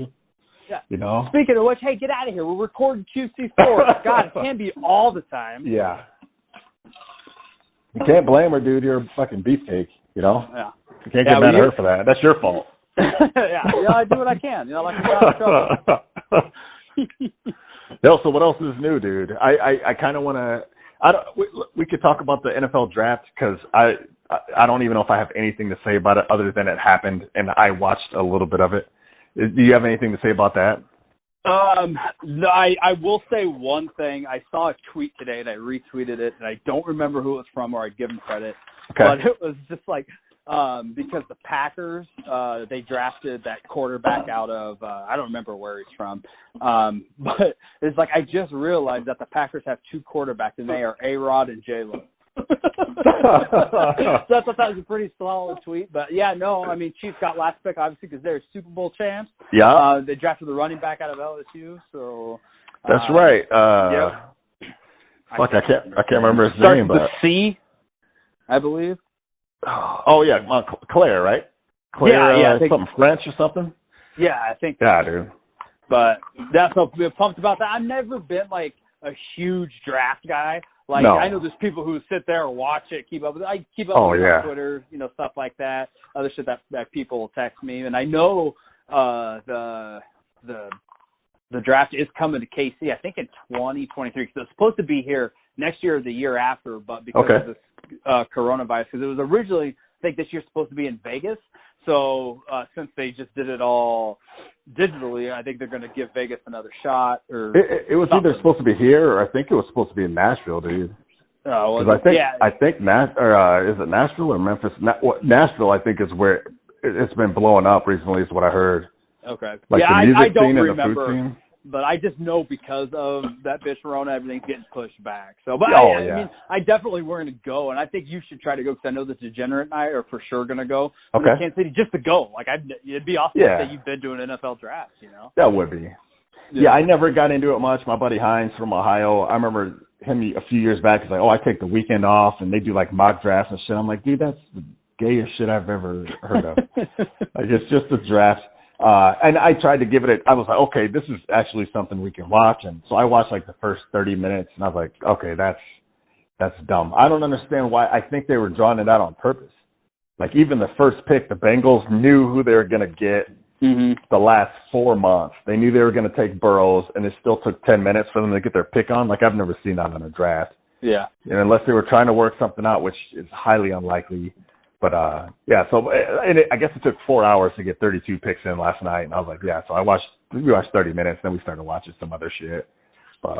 Yeah. You know? Speaking of which, hey, get out of here. We're recording QC4. God, it can't be all the time. Yeah. You can't blame her, dude. You're a fucking beefcake, Yeah. You can't get mad at her for that. That's your fault. yeah, I do what I can. Like I'm not in trouble. Yo, so what else is new, dude? I kind of want to. We could talk about the NFL draft because I don't even know if I have anything to say about it other than it happened and I watched a little bit of it. Do you have anything to say about that? No, I will say one thing. I saw a tweet today and I retweeted it, and I don't remember who it was from or I'd give him credit. Okay. But it was just like because the Packers they drafted that quarterback out of I don't remember where he's from. But it's like I just realized that the Packers have two quarterbacks and they are A-Rod and J-Lo. So I thought that was a pretty solid tweet. But yeah, no, I mean Chiefs got last pick obviously because they're Super Bowl champs. Yeah. They drafted the running back out of LSU, so that's right. Yep. Fuck, I can't remember his name, but C, I believe. Oh yeah, Claire, right? Claire, yeah, something French or something. Yeah, I think. Yeah, dude. But that's what we're pumped about that. I've never been like a huge draft guy. Like no. I know there's people who sit there and watch it, keep up with it. I keep up with it on Twitter, stuff like that. Other shit that people text me, and I know the draft is coming to KC. I think in 2023. So it's supposed to be here next year or the year after, but because of this coronavirus, because it was originally I think this year's supposed to be in Vegas. So since they just did it all digitally, I think they're going to give Vegas another shot. Or it was either supposed to be here or I think it was supposed to be in Nashville, dude. Oh, well, I think is it Nashville or Memphis? Nashville, I think, is where it's been blowing up recently. Is what I heard. Okay. Like yeah, the music I don't scene remember. And the food scene. But I just know because of that bitch Rona, everything's getting pushed back. So, but I mean, I definitely want to go, and I think you should try to go because I know the Degenerate and I are for sure going to go. Okay. Kansas City, just to go. Like, it'd be awesome to say you've been to an NFL draft, That would be. Yeah, I never got into it much. My buddy Hines from Ohio, I remember him a few years back. He's like, I take the weekend off, and they do like mock drafts and shit. I'm like, dude, that's the gayest shit I've ever heard of. Like, it's just a draft. And I tried to give it I was like, okay, this is actually something we can watch. And so I watched like the first 30 minutes and I was like, okay, that's dumb. I don't understand why. I think they were drawing it out on purpose. Like even the first pick, the Bengals knew who they were going to get the last 4 months. They knew they were going to take Burrows and it still took 10 minutes for them to get their pick on. Like I've never seen that in a draft. Yeah. And unless they were trying to work something out, which is highly unlikely. But, so I guess it took 4 hours to get 32 picks in last night. And I was like, so we watched 30 minutes, then we started watching some other shit. But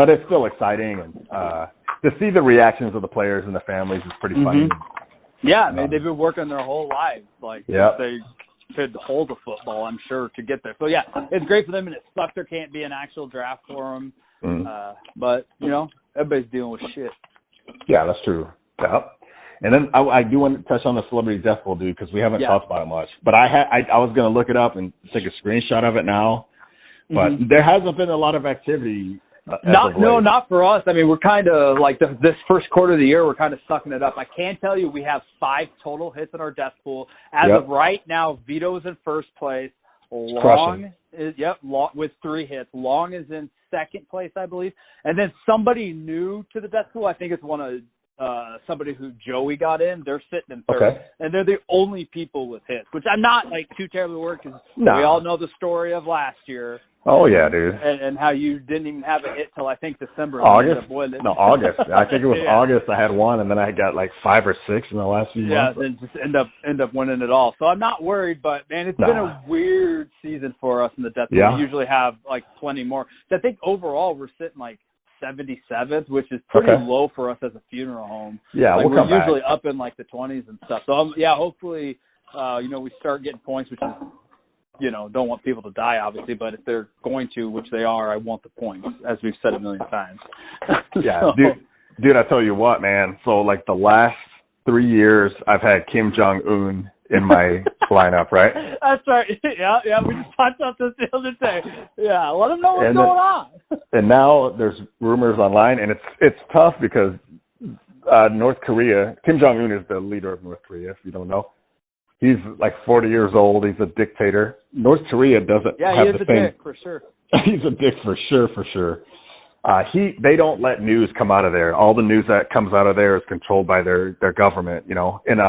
it's still exciting. And to see the reactions of the players and the families is pretty funny. Yeah, I mean, they've been working their whole lives. Like, they could hold a football, I'm sure, to get there. So, yeah, it's great for them, and it sucks there can't be an actual draft for them. But, everybody's dealing with shit. Yeah, that's true. Yeah. And then I do want to touch on the celebrity death pool, dude, because we haven't talked about it much. But I was going to look it up and take a screenshot of it now. But there hasn't been a lot of activity. Not for us. I mean, we're kind of like this first quarter of the year, we're kind of sucking it up. I can tell you we have 5 total hits in our death pool. As of right now, Vito's in first place. Long is with 3 hits. Long is in second place, I believe. And then somebody new to the death pool, I think it's one of somebody who Joey got in. They're sitting in third, Okay. and they're the only people with hits, which I'm not like too terribly worried because we all know the story of last year. Oh yeah, dude. And how you didn't even have a hit till I think December. August? No, August. I think it was yeah. August. I had one, and then I got like 5 or 6 in the last few months. Yeah, and just end up winning it all. So I'm not worried, but man, it's been a weird season for us in the death. Yeah. We usually have like plenty more. So I think overall we're sitting like 77th, which is pretty low for us as a funeral home. Yeah, like, we're usually back up in like the 20s and stuff. So hopefully, we start getting points, which is, don't want people to die, obviously, but if they're going to, which they are, I want the points, as we've said a million times. Yeah, dude, I tell you what, man. So, like, the last 3 years, I've had Kim Jong-un in my lineup, right? That's right. Yeah, we just talked about this the other day. Yeah, let them know what's going on. And now there's rumors online, and it's tough because North Korea, Kim Jong-un is the leader of North Korea, if you don't know. He's like 40 years old. He's a dictator. North Korea doesn't have the same. Yeah, he's a dick for sure. He's a dick for sure. They don't let news come out of there. All the news that comes out of there is controlled by their government, and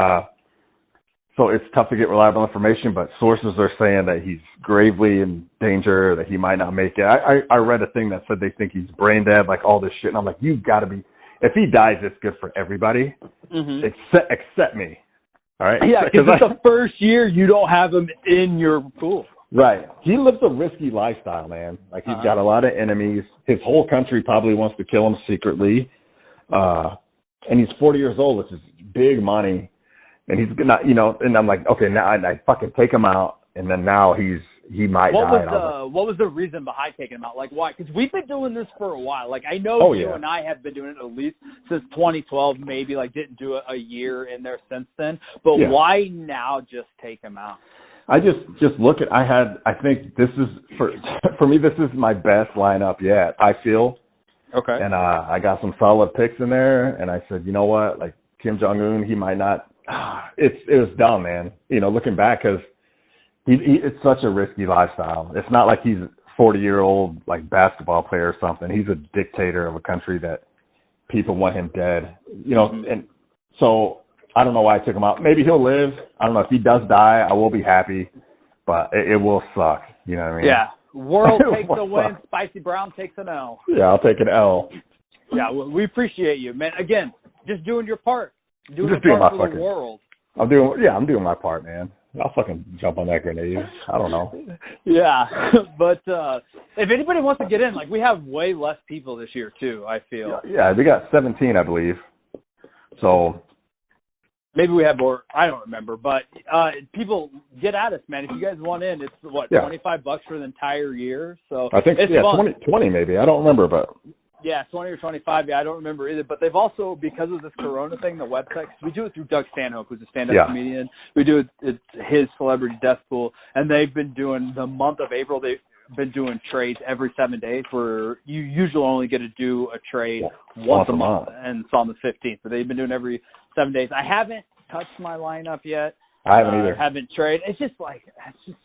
so it's tough to get reliable information. But sources are saying that he's gravely in danger, that he might not make it. I read a thing that said they think he's brain dead, like all this shit, and I'm like, you've got to be. If he dies, it's good for everybody, except me. All right. Yeah, because it's the first year you don't have him in your pool. Right. He lives a risky lifestyle, man. Like, he's got a lot of enemies. His whole country probably wants to kill him secretly. And he's 40 years old, which is big money. And he's not, and I'm like, okay, now I fucking take him out. And then now he might die. What was the reason behind taking him out? Like, why? Because we've been doing this for a while. Like, I know you and I have been doing it at least since 2012, maybe, like, didn't do it a year in there since then. But why now just take him out? I just look at, I think this is, for me, this is my best lineup yet, I feel. Okay. And I got some solid picks in there, and I said, you know what, like, Kim Jong-un, he might not, it was dumb, man, looking back, because it's such a risky lifestyle. It's not like he's a 40-year-old, like, basketball player or something. He's a dictator of a country that people want him dead, and so I don't know why I took him out. Maybe he'll live. I don't know. If he does die, I will be happy, but it will suck. You know what I mean? Yeah. World takes a win. Spicy Brown takes an L. Yeah, I'll take an L. Yeah, well, we appreciate you, man. Again, just doing your part. Doing just your doing part my for the world. I'm doing my part, man. I'll fucking jump on that grenade. I don't know. Yeah, but if anybody wants to get in, like, we have way less people this year too, I feel. Yeah, we got 17, I believe. So maybe we have more. I don't remember, but people get at us, man. If you guys want in, it's $25 for the entire year. So I think it's 20 maybe. I don't remember, but yeah, 20 or 25. Yeah, I don't remember either. But they've also, because of this Corona thing, the website. We do it through Doug Stanhope, who's a stand-up comedian. We do it. It's his celebrity death pool, and they've been doing the month of April. They've been doing trades every 7 days, where you usually only get to do a trade once a month, and it's on the 15th. But they've been doing every 7 days. I haven't touched my lineup yet. I haven't either. Haven't traded. It's just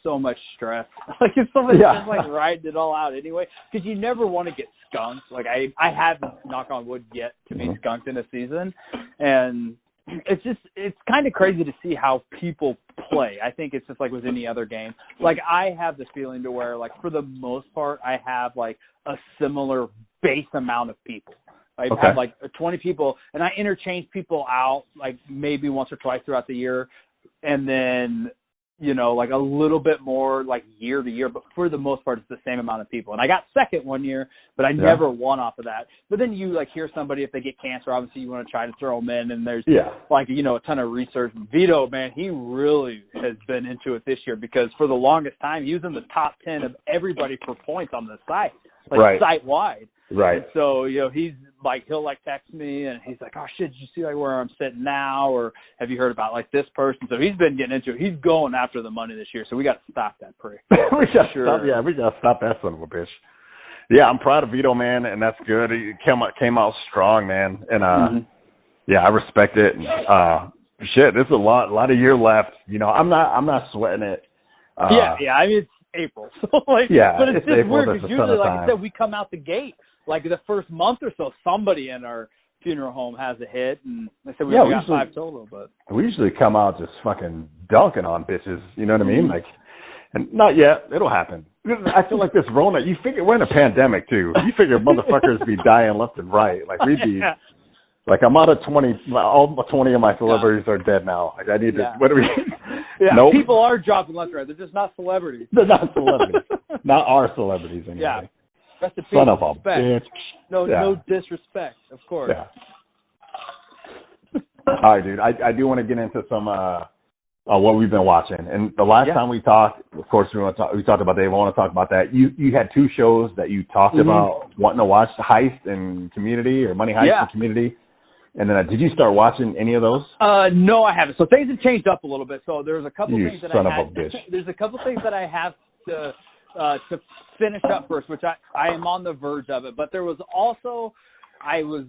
so much stress. Like, it's so much stress, like, riding it all out anyway, because you never want to get skunked. Like, I haven't, knock on wood, yet to be skunked in a season, and it's kind of crazy to see how people play. I think it's just like with any other game. Like, I have this feeling to where, like, for the most part, I have like a similar base amount of people. I have like 20 people, and I interchange people out like maybe once or twice throughout the year, and then, like a little bit more like year to year, but for the most part, it's the same amount of people. And I got second one year, but I never won off of that. But then you like hear somebody, if they get cancer, obviously you want to try to throw them in, and there's like, a ton of research. Vito, man, he really has been into it this year, because for the longest time, he was in the top 10 of everybody for points on the site, like site-wide. Right. And so, he's like, he'll like text me, and he's like, oh shit, did you see like where I'm sitting now? Or have you heard about like this person? So he's been getting into it. He's going after the money this year. So we got to stop that prick. we got to stop that son of a bitch. Yeah, I'm proud of Vito, man, and that's good. He came out strong, man. And I respect it. And, there's a lot of year left. I'm not sweating it. I mean, it's April. So like, but it's just April, weird because usually, like I said, we come out the gate. Like the first month or so, somebody in our funeral home has a hit, and they said we Yeah, only we got usually- 5 total. But We usually come out just fucking dunking on bitches. You know what I mean? Like, and not yet. It'll happen. I feel like this Rona. You figure we're in a pandemic too. You figure motherfuckers be dying left and right. Like we'd be. Like I'm out of 20. All 20 of my celebrities are dead now. Like I need to. What do we? Yeah, nope. people are dropping left and right. They're just not celebrities. They're not celebrities. Not our celebrities anyway. Yeah. Rest in Son peace, of a respect. bitch. No disrespect, of course. Yeah. All right, dude. I do want to get into some what we've been watching. And the last time we talked, of course, we talked about Dave. I want to talk about that. You had 2 shows that you talked about wanting to watch, Heist and Community, or Money Heist and Community. And then did you start watching any of those? No, I haven't. So things have changed up a little bit. So there's a couple things that son I of had. a bitch. There's a couple things that I have to finish up first, which I am on the verge of it. But there was also, I was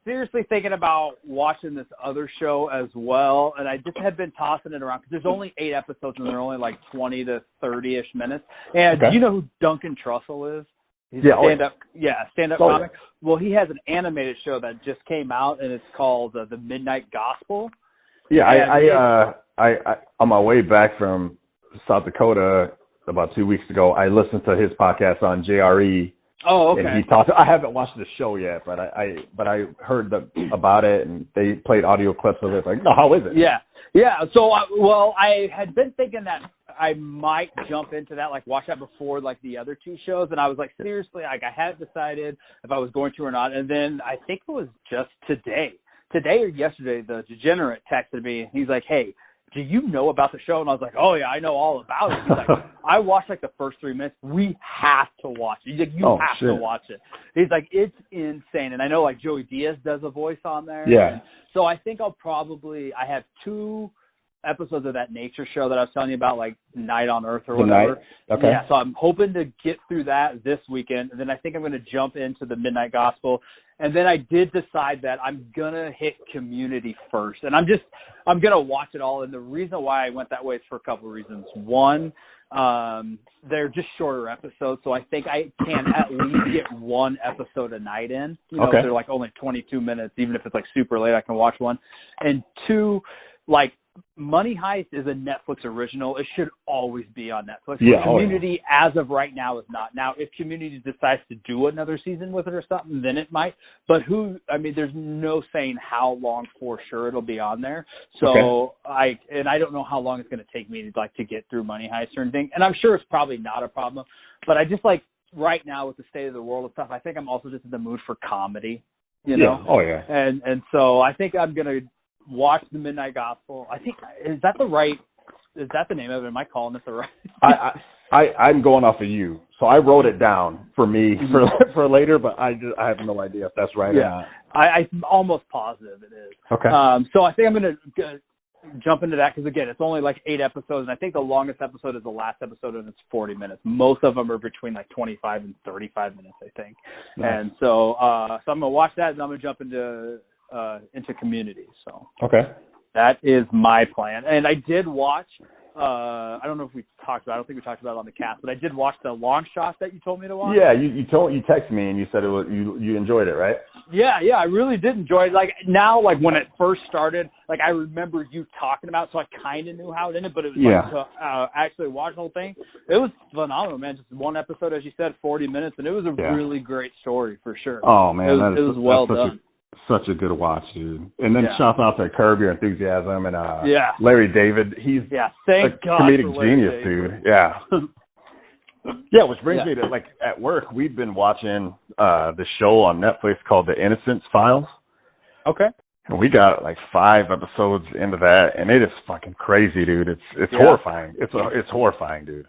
seriously thinking about watching this other show as well, and I just had been tossing it around because there's only 8 episodes and they're only like 20 to 30-ish minutes. And do you know who Duncan Trussell is? He's a stand-up comic. Well, he has an animated show that just came out, and it's called The Midnight Gospel. Yeah, I on my way back from South Dakota about 2 weeks ago, I listened to his podcast on JRE. Oh, okay. And he talked. I haven't watched the show yet, but I heard about it, and they played audio clips of it. Like, no, how is it? Yeah. So, I had been thinking that I might jump into that, like watch that before like the other 2 shows, and I was like, seriously, like I hadn't decided if I was going to or not. And then I think it was just today or yesterday, the Degenerate texted me, and he's like, hey, do you know about the show? And I was like, oh yeah, I know all about it. He's like, I watched like the first 3 minutes. We have to watch it. He's like, you have to watch it. He's like, it's insane. And I know like Joey Diaz does a voice on there. Yeah. And so I think I have 2 episodes of that nature show that I was telling you about, like Night on Earth or whatever. Okay. Yeah, so I'm hoping to get through that this weekend, and then I think I'm going to jump into the Midnight Gospel, and then I did decide that I'm going to hit Community first, and I'm going to watch it all, and the reason why I went that way is for a couple of reasons. One, they're just shorter episodes, so I think I can at least get 1 episode a night in. You know, if they're like only 22 minutes, even if it's like super late, I can watch one. And 2, like, Money Heist is a Netflix original. It should always be on Netflix. Yeah, Community, as of right now, is not. Now, if Community decides to do another season with it or something, then it might. But there's no saying how long for sure it'll be on there. So I don't know how long it's going to take me to get through Money Heist or anything. And I'm sure it's probably not a problem. But I just right now with the state of the world and stuff, I think I'm also just in the mood for comedy. You know? Oh yeah. And so I think I'm gonna watch The Midnight Gospel. I think is that the name of it? Am I calling this the right? I'm going off of you, so I wrote it down for me for later, but I have no idea if that's right or not. I'm almost positive it is. Okay. So I think I'm gonna jump into that because again, it's only like 8 episodes, and I think the longest episode is the last episode, and it's 40 minutes. Most of them are between like 25 and 35 minutes, I think. Nice. And so I'm gonna watch that, and I'm gonna jump into Community. So that is my plan. And I did watch. I don't know if we talked about it. I don't think we talked about it on the cast, but I did watch the Long Shot that you told me to watch. Yeah, you texted me and you said you enjoyed it, right? Yeah, I really did enjoy it. Like now, like when it first started, like I remember you talking about it, so I kind of knew how it ended, but it was to actually watch the whole thing. It was phenomenal, man. Just 1 episode, as you said, 40 minutes, and it was a really great story for sure. Oh man, it was well done. Such a good watch, dude. And then shout out to Curb Your Enthusiasm and Larry David. He's thank a God comedic for Larry genius, David. dude. Yeah. Which brings me to at work, we've been watching the show on Netflix called The Innocence Files. Okay. And we got like 5 episodes into that, and it is fucking crazy, dude. It's horrifying. It's horrifying, dude.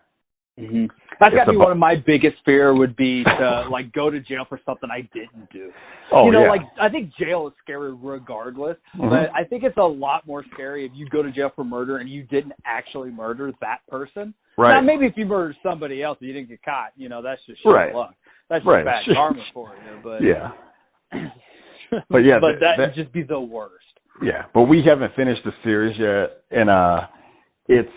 Mm-hmm. That's got to be one of my biggest fear would be to like go to jail for something I didn't do. Like I think jail is scary regardless, but I think it's a lot more scary if you go to jail for murder and you didn't actually murder that person. Right. Now maybe if you murdered somebody else and you didn't get caught, that's just shit luck. That's just bad karma for you. But but that would just be the worst. Yeah, but we haven't finished the series yet, and it's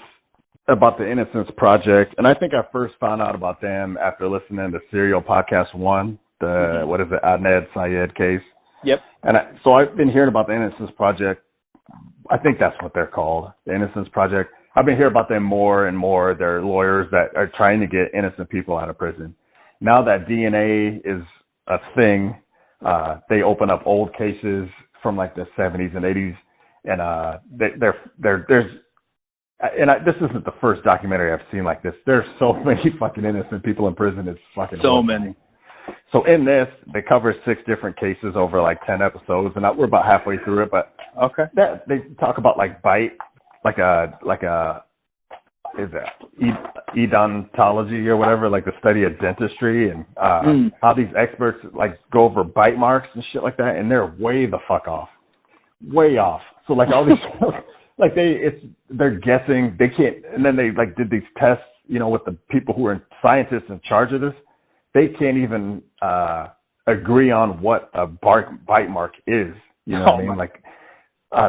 about the Innocence Project, and I think I first found out about them after listening to Serial Podcast 1, what is it, Adnan Syed case. Yep. And so I've been hearing about the Innocence Project. I think that's what they're called, the Innocence Project. I've been hearing about them more and more. They're lawyers that are trying to get innocent people out of prison. Now that DNA is a thing, they open up old cases from like the 70s and 80s, and this isn't the first documentary I've seen like this. There's so many fucking innocent people in prison. It's fucking so horrifying. many. So in this, they cover 6 different cases over like 10 episodes, and we're about halfway through it. But okay, they talk about like bite, like a is it odontology or whatever, like the study of dentistry, and how these experts like go over bite marks and shit like that, and they're way the fuck off, way off. So like all these, like they're guessing, they can't, and then they like did these tests, you know, with the people who are scientists in charge of this. They can't even agree on what a bite mark is. You know what I mean? Like,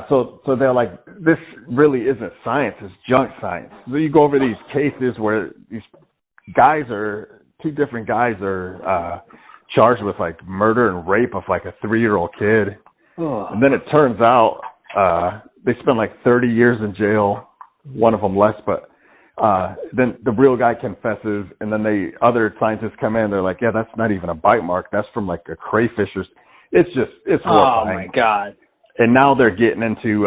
so they're like, this really isn't science. It's junk science. So you go over these cases where these guys two different guys are charged with like murder and rape of like a 3-year-old kid. Oh. And then it turns out they spend like 30 years in jail. One of them less, but then the real guy confesses, and then other scientists come in. They're like, yeah, that's not even a bite mark. That's from like a crayfish. It's horrifying. Oh my God. And now they're getting into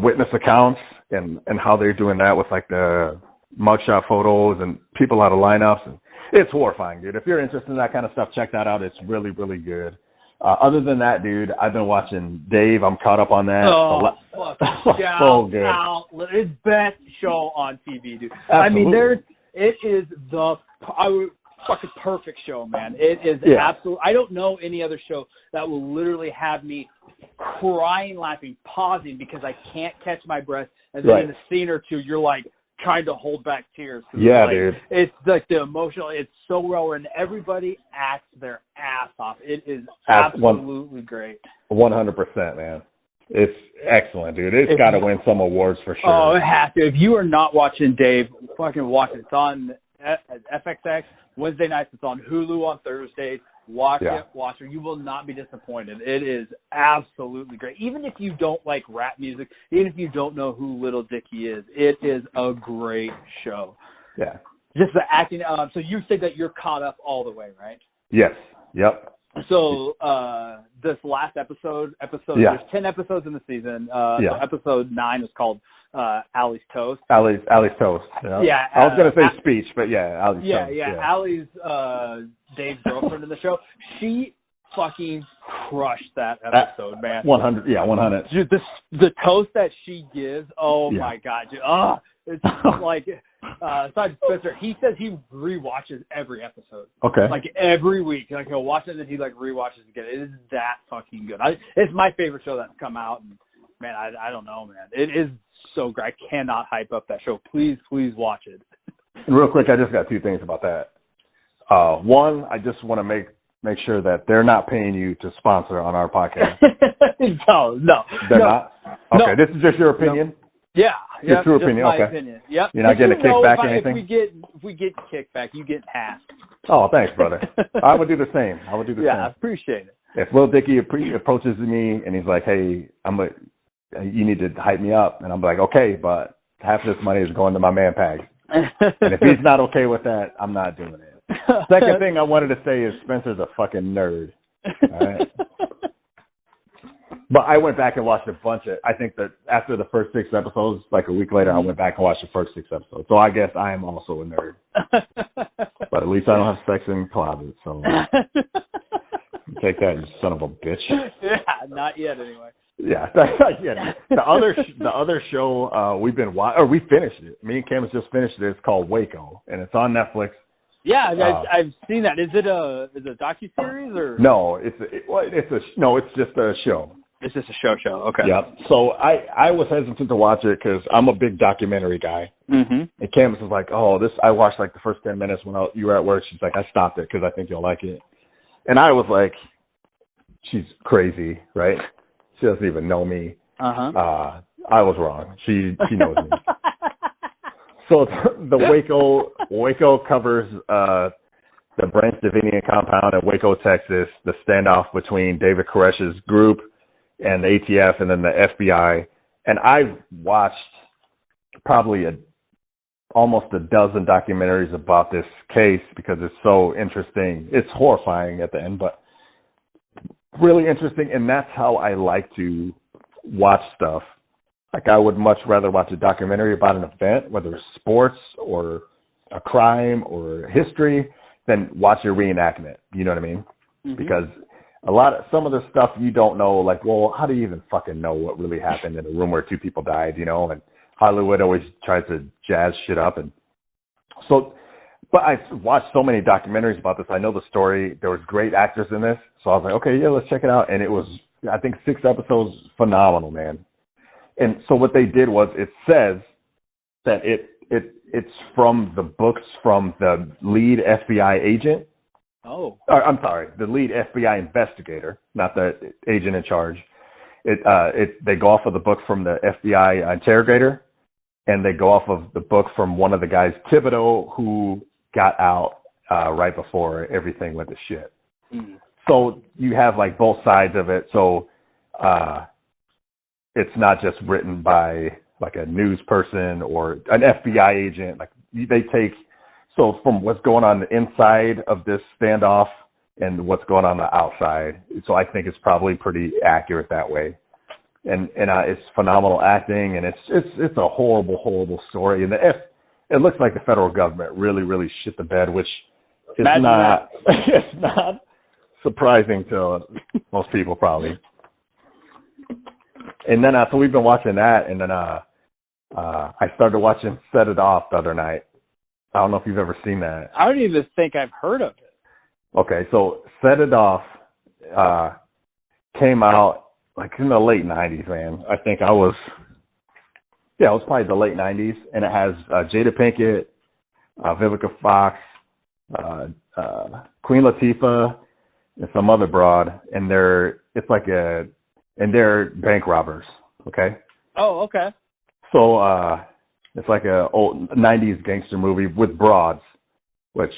witness accounts and how they're doing that with like the mugshot photos and people out of lineups. And it's horrifying, dude. If you're interested in that kind of stuff, check that out. It's really, really good. Other than that, dude, I've been watching Dave. I'm caught up on that. Oh, so good. It's best show on TV, dude. Absolutely. I mean, it is fucking perfect show, man. It is absolute. I don't know any other show that will literally have me crying, laughing, pausing because I can't catch my breath, and then in a scene or two, you're like trying to hold back tears. Yeah, like, dude. It's like the emotional. It's so well written. Everybody acts their ass off. It is absolutely great. 100%, man. It's excellent, dude. It's got to win some awards for sure. Oh, it has to. If you are not watching Dave, fucking watch it. It's on FXX Wednesday nights. It's on Hulu on Thursdays. Watch it. You will not be disappointed. It is absolutely great. Even if you don't like rap music, even if you don't know who Little Dicky is, it is a great show. Yeah. Just the acting. So you said that you're caught up all the way, right? Yes. Yep. So this last episode, there's 10 episodes in the season. So episode 9 is called Allie's Toast. Allie's Toast. Yeah. I was gonna say speech, but Allie's Toast. Yeah. Allie's Dave's girlfriend in the show. She fucking crushed that episode, man. 100. Yeah, 100. Dude, the toast that she gives. Oh my God, dude. It's like Sergeant Spencer. He says he rewatches every episode. Okay. Like every week, like he'll watch it and then he like rewatches it again. It is that fucking good. It's my favorite show that's come out. And man, I don't know, man. It is so great. I cannot hype up that show. Please watch it. And real quick, I just got 2 things about that. One, I just want to make sure that they're not paying you to sponsor on our podcast. No. They're not? Okay, this is just your opinion? No. Yeah. Your true opinion, my okay. Opinion. Yep. You're not getting a kickback or anything? If we get kickback, you get half. Oh, thanks, brother. I would do the same. Yeah, I appreciate it. If Lil Dicky approaches me and he's like, hey, you need to hype me up, and I'm like, okay, but half of this money is going to my man Pags. And if he's not okay with that, I'm not doing it. Second thing I wanted to say is Spencer's a fucking nerd. All right? But I went back and watched a bunch of, I think that after the first 6 episodes, like a week later, I went back and watched the first 6 episodes. So I guess I am also a nerd. But at least I don't have sex in closets, so take that, you son of a bitch. Yeah, not yet anyway. Yeah, the other show we finished it. Me and Cam just finished it. It's called Waco, and it's on Netflix. Yeah, I've seen that. Is it a docuseries or? No, it's just a show. It's just a show. Okay. Yep. So I was hesitant to watch it because I'm a big documentary guy. Mm-hmm. And Candace was like, I watched like the first 10 minutes when you were at work. She's like, I stopped it because I think you'll like it. And I was like, she's crazy, right? She doesn't even know me. Uh-huh. I was wrong. She knows me. So the Waco covers the Branch Davidian compound in Waco, Texas, the standoff between David Koresh's group and the ATF and then the FBI. And I've watched probably almost a dozen documentaries about this case because it's so interesting. It's horrifying at the end, but really interesting. And that's how I like to watch stuff. Like I would much rather watch a documentary about an event, whether it's sports or a crime or history, than watch a reenactment. You know what I mean? Mm-hmm. Because some of the stuff you don't know, like, well, how do you even fucking know what really happened in a room where two people died, you know? And Hollywood always tries to jazz shit up. And so, but I watched so many documentaries about this. I know the story. There was great actors in this. So I was like, okay, yeah, let's check it out. And it was, I think, 6 episodes, phenomenal, man. And so what they did was it says that it's from the books from the lead FBI agent. Oh. I'm sorry, the lead FBI investigator, not the agent in charge. They go off of the book from the FBI interrogator, and they go off of the book from one of the guys, Thibodeau, who got out right before everything went to shit. Mm. So you have like both sides of it. So it's not just written by like a news person or an FBI agent. Like they take, so from what's going on the inside of this standoff and what's going on the outside. So I think it's probably pretty accurate that way. And it's phenomenal acting, and it's a horrible story. And it looks like the federal government really shit the bed, which is not it's not surprising to most people probably. And then so we've been watching that, and then I started watching Set It Off the other night. I don't know if you've ever seen that. I don't even think I've heard of it. Okay, so Set It Off came out like in the late 90s, man. I think it was probably the late 90s, and it has Jada Pinkett, Vivica Fox, Queen Latifah, and some other broad, and they're bank robbers, okay? Oh, okay. So it's like a old 90s gangster movie with broads, which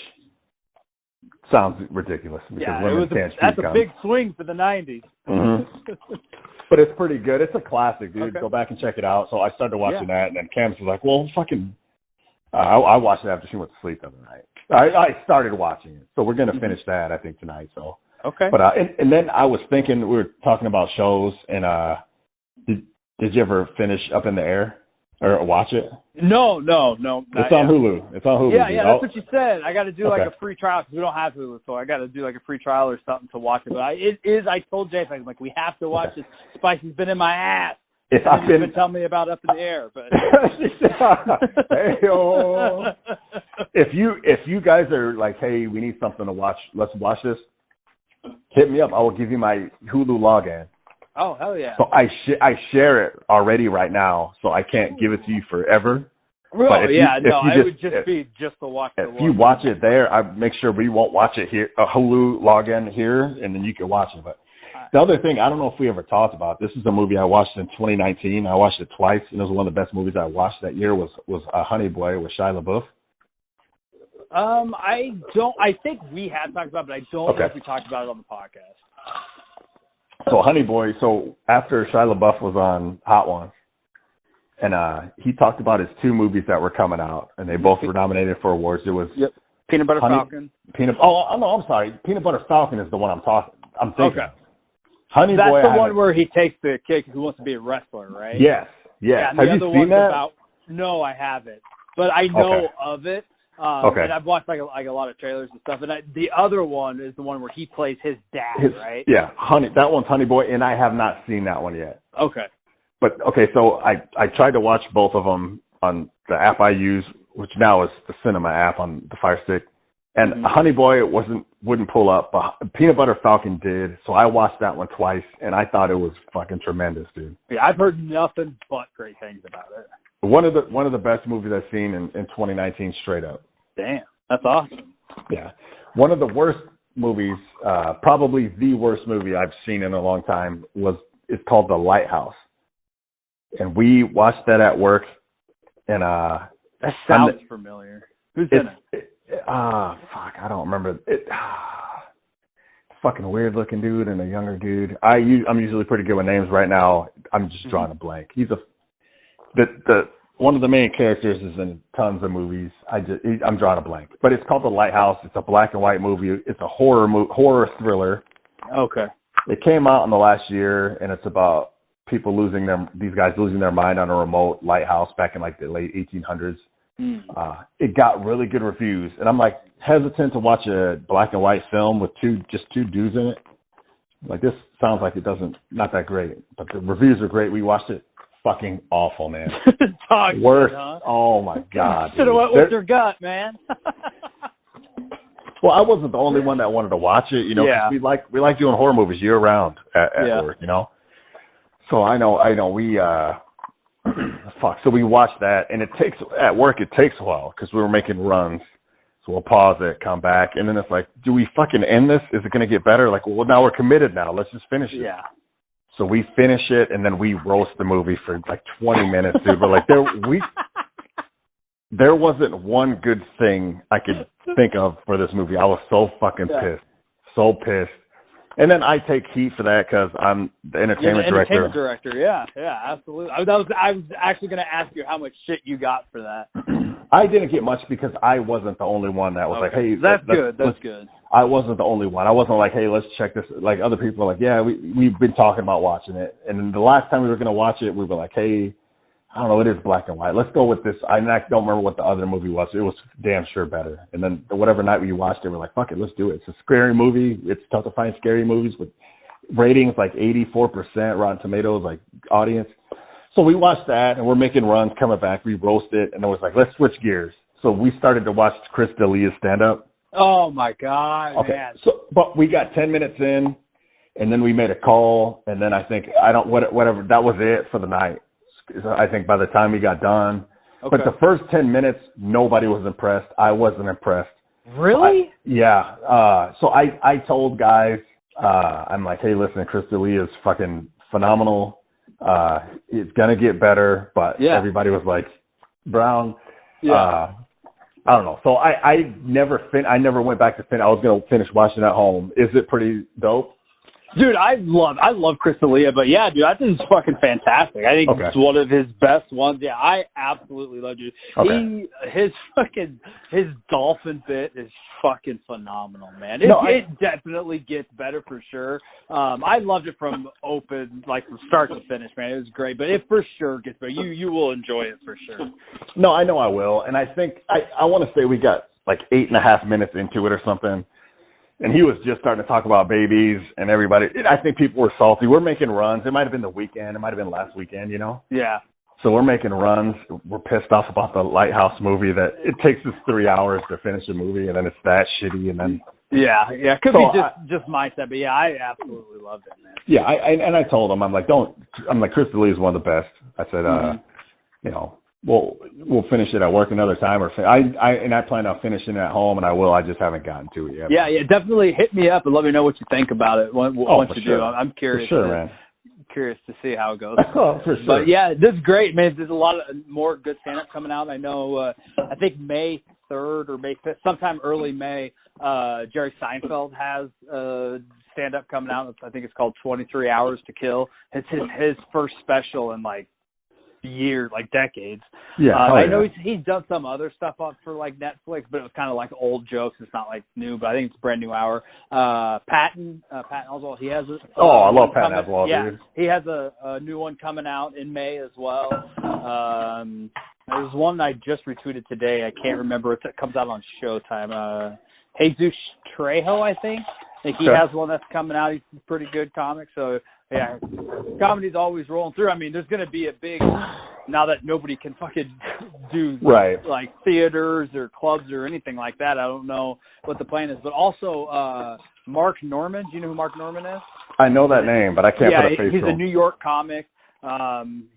sounds ridiculous because women can't shoot guns. That's a big swing for the 90s. Mm-hmm. But it's pretty good. It's a classic, dude. Okay. Go back and check it out. So I started watching that, and then Cam was like, well, fucking... I watched it after she went to sleep the other night. I started watching it. So we're going to finish that, I think, tonight. So okay. But and then I was thinking, we were talking about shows, and did you ever finish Up in the Air or watch it? No. It's on Hulu. It's on Hulu. Yeah, that's what you said. I got to do like a free trial because we don't have Hulu, so I got to do like a free trial or something to watch it. But I told Jason, I'm like, we have to watch this. Spicy's been in my ass. He's been telling me about Up in the Air, but hey-o. If you guys are like, hey, we need something to watch, let's watch this. Hit me up. I will give you my Hulu login. Oh, hell yeah. So I share it already right now, so I can't give it to you forever. But it would just be just to watch it. If you watch it there, I make sure we won't watch it here, a Hulu login here, and then you can watch it. But the other thing, I don't know if we ever talked about, this is a movie I watched in 2019. I watched it twice, and it was one of the best movies I watched that year was Honey Boy with Shia LaBeouf. I think we have talked about it, but I don't know if we talked about it on the podcast. So Honey Boy, after Shia LaBeouf was on Hot Ones, and he talked about his 2 movies that were coming out, and they both were nominated for awards. It was Peanut Butter Falcon. I'm sorry. Peanut Butter Falcon is the one I'm thinking. Okay. Honey That's Boy. That's the one where he takes the kid who wants to be a wrestler, right? Yes. Yeah, have you seen that? No, I haven't, but I know of it. And I've watched like a lot of trailers and stuff. And the other one is the one where he plays his dad, right? Yeah, that one's Honey Boy, and I have not seen that one yet. Okay. But so I tried to watch both of them on the app I use, which now is the Cinema app on the Fire Stick. And Honey Boy wouldn't pull up, but Peanut Butter Falcon did. So I watched that one twice, and I thought it was fucking tremendous, dude. Yeah, I've heard nothing but great things about it. One of the best movies I've seen in 2019, straight up. Damn, that's awesome. Yeah. One of the worst movies, probably the worst movie I've seen in a long time, it's called The Lighthouse. And we watched that at work, and that sounds familiar. Who's in it? I don't remember it. Fucking weird looking dude and a younger dude. I'm usually pretty good with names. Right now, I'm just drawing a blank. He's the one of the main characters is in tons of movies. I'm drawing a blank, but it's called The Lighthouse. It's a black and white movie. It's a horror thriller. Okay. It came out in the last year, and it's about people these guys losing their mind on a remote lighthouse back in like the late 1800s. It got really good reviews, and I'm like hesitant to watch a black and white film with just two dudes in it. Like, this sounds like not that great, but the reviews are great. We watched it. Fucking awful, man. Worst. Huh? Oh my God. Should have went with your gut, man. Well, I wasn't the only one that wanted to watch it, you know. Yeah. We like doing horror movies year round at work, you know. So I know we so we watched that, and it takes a while because we were making runs. So we'll pause it, come back, and then it's like, do we fucking end this? Is it going to get better? Like, well, now we're committed now. Let's just finish it. Yeah. So we finish it, and then we roast the movie for like 20 minutes, dude. We're like, there wasn't one good thing I could think of for this movie. I was so fucking pissed. So pissed. And then I take heat for that because I'm the entertainment director. Entertainment director, yeah, absolutely. I was actually going to ask you how much shit you got for that. I didn't get much because I wasn't the only one that was like, hey. That's good. I wasn't the only one. I wasn't like, hey, let's check this. Like, other people were like, yeah, we've been talking about watching it. And the last time we were going to watch it, we were like, hey, I don't know, it is black and white. Let's go with this. I don't remember what the other movie was. It was damn sure better. And then whatever night we watched it, we're like, fuck it, let's do it. It's a scary movie. It's tough to find scary movies with ratings like 84% Rotten Tomatoes, like audience. So we watched that, and we're making runs, coming back. We roast it, and it was like, let's switch gears. So we started to watch Chris D'Elia's stand-up. Oh, my God, okay. Man. So, but we got 10 minutes in, and then we made a call, and then I think, whatever, that was it for the night. I think by the time we got done. Okay. But the first 10 minutes, nobody was impressed. I wasn't impressed. Really? Yeah. So I told guys, I'm like, hey, listen, Chris D'Elia is fucking phenomenal. It's going to get better. But everybody was like, Brown. Yeah. I don't know. So I never went back to finish. I was going to finish watching at home. Is it pretty dope? Dude, I love Chris D'Elia, but yeah, dude, I think it's fucking fantastic. I think it's one of his best ones. Yeah, I absolutely love it. Okay. His dolphin bit is fucking phenomenal, man. It definitely gets better for sure. I loved it from open, like from start to finish, man. It was great, but it for sure gets better. You will enjoy it for sure. No, I know I will, and I think I want to say we got like 8.5 minutes into it or something. And he was just starting to talk about babies and everybody. I think people were salty. We're making runs. It might have been the weekend. It might have been last weekend, you know? Yeah. So we're making runs. We're pissed off about the Lighthouse movie that it takes us 3 hours to finish a movie, and then it's that shitty, and then... Yeah. Could be just mindset, but yeah, I absolutely loved it, man. Yeah, I told him, I'm like, Chris D'Elia is one of the best. I said, you know, we'll finish it at work another time, I plan on finishing it at home, and I will. I just haven't gotten to it yet. Yeah, definitely hit me up and let me know what you think about it once you do. I'm curious. For sure, man. Curious to see how it goes. Oh, for sure. But yeah, this is great, man. There's a lot of more good stand-up coming out. I know. I think May 3rd or May 5th, sometime early May. Jerry Seinfeld has stand-up coming out. I think it's called 23 Hours to Kill. It's his first special in like years, like decades. Yeah, I know he's done some other stuff up for like Netflix, but it was kind of like old jokes. It's not like new, but I think it's a brand new hour. Patton Oswalt, he has I love Patton Oswalt. Yeah, he has a new one coming out in May as well. There's one I just retweeted today. I can't remember. It comes out on Showtime. Jesus Trejo, I think he has one that's coming out. He's a pretty good comic. So yeah, comedy's always rolling through. I mean, there's going to be a big, now that nobody can fucking do like theaters or clubs or anything like that. I don't know what the plan is. But also Mark Norman. Do you know who Mark Norman is? I know that name, but I can't put a face to him. He's a New York comic.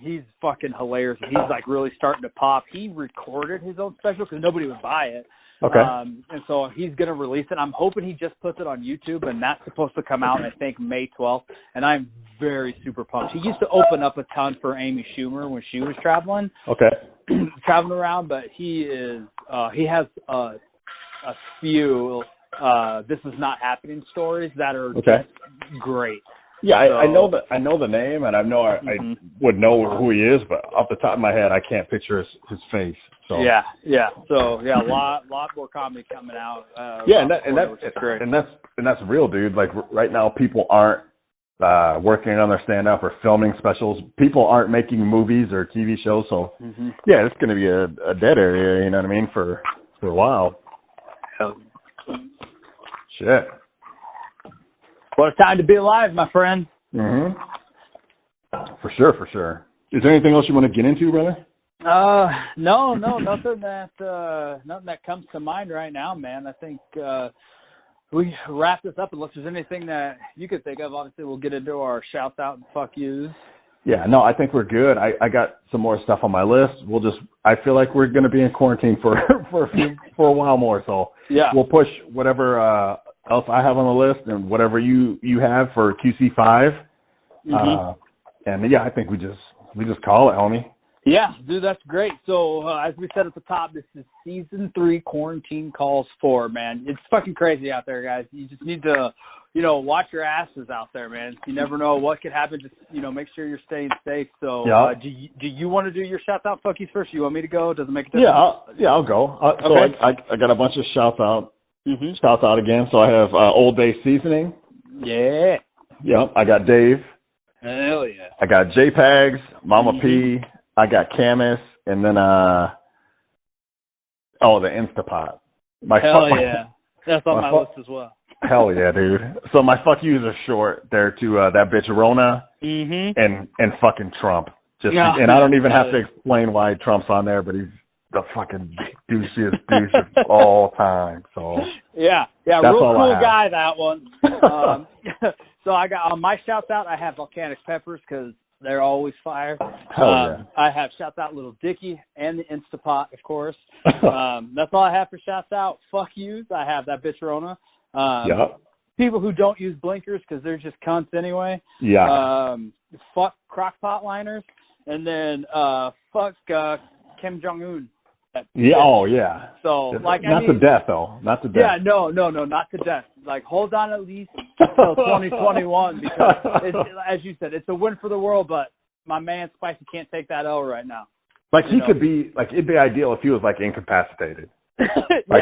He's fucking hilarious. He's like really starting to pop. He recorded his own special because nobody would buy it. Okay. And so he's going to release it. I'm hoping he just puts it on YouTube, and that's supposed to come out, I think, May 12th. And I'm very super pumped. He used to open up a ton for Amy Schumer when she was traveling. Okay. Traveling around, but he has a a few this is not happening stories that are Okay. just great. Yeah, I know the name, and I know I would know who he is, but off the top of my head, I can't picture his face. So Yeah. So a lot more comedy coming out. yeah, which is great. and that's real, dude. Like right now, people aren't working on their stand-up or filming specials. People aren't making movies or TV shows. So yeah, it's going to be a dead area. You know what I mean? For a while. Shit. What a time to be alive, my friend. Mm-hmm. For sure. Is there anything else you want to get into, brother? No, nothing that comes to mind right now, man. I think we wrap this up unless there's anything that you could think of. Obviously, we'll get into our shouts out and fuck yous. Yeah, no, I think we're good. I got some more stuff on my list. I feel like we're going to be in quarantine for a while more. So yeah, we'll push whatever else I have on the list and whatever you have for QC5. And yeah, I think we just call it, homie. Yeah, dude, that's great. So as we said at the top, this is season 3 Quarantine Calls 4, man. It's fucking crazy out there, guys. You just need to, watch your asses out there, man. You never know what could happen. Just, make sure you're staying safe. So do you want to do your shout out fuckies first? You want me to go? Does it make a difference? I'll go. Okay. So I got a bunch of shouts out. Shouts out again. So I have Old Bay Seasoning. Yeah. Yep. I got Dave. Hell yeah. I got JPEGs, Mama P. I got Camus, and then the Instapot. Hell yeah. That's on my list as well. Hell yeah, dude. So my fuck yous are short there to that bitch Rona and fucking Trump. And I don't even have to explain why Trump's on there, but he's the fucking douchiest douche of all time. So yeah, that's real all cool guy, that one. So I got on my shouts out. I have Volcanic Peppers because they're always fire. Hell yeah. I have shouts out Little Dicky and the Instapot, of course. That's all I have for shouts out. Fuck yous. I have that bitch Rona. People who don't use blinkers because they're just cunts anyway. Yeah. Fuck crockpot liners. And then fuck Kim Jong-un. Yeah. Oh, yeah. So, not to death, though. Not to death. Yeah, no, not to death. Like, hold on at least until 2021 because, as you said, it's a win for the world, but my man Spicy can't take that L right now. Like, could be, it'd be ideal if he was, incapacitated.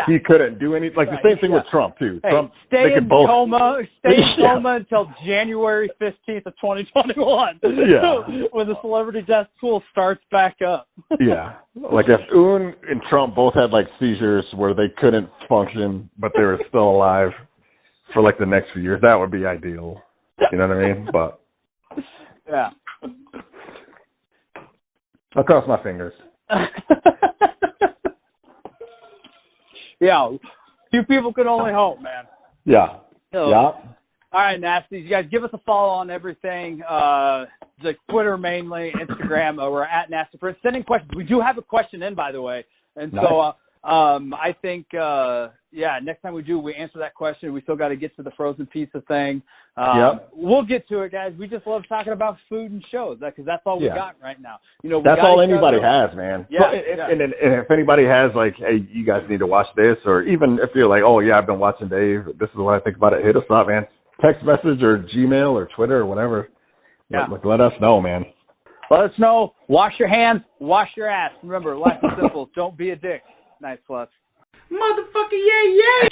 He couldn't do anything. The same thing with Trump, too. Hey, Trump, stay in coma until January 15th of 2021. Yeah. When the celebrity death pool starts back up. Yeah. Like if Un and Trump both had seizures where they couldn't function, but they were still alive for the next few years, that would be ideal. You know what I mean? But yeah. I'll cross my fingers. Yeah, few people can only hope, man. Yeah. So, yeah. All right, Nasties. You guys give us a follow on everything. Twitter mainly, Instagram. We're at Nasty Prince. Sending questions. We do have a question in, by the way. And nice. So I think, next time we answer that question. We still got to get to the frozen pizza thing. We'll get to it, guys. We just love talking about food and shows because that's all we got right now. That's all anybody has, man. Yeah. And if anybody has hey, you guys need to watch this, or even if you're oh yeah, I've been watching Dave. This is what I think about it. Hit us up, man. Text message or Gmail or Twitter or whatever. Yeah. Let us know, man. Let us know. Wash your hands. Wash your ass. Remember, life is simple. Don't be a dick. Nice, Plus. Motherfucker, yeah.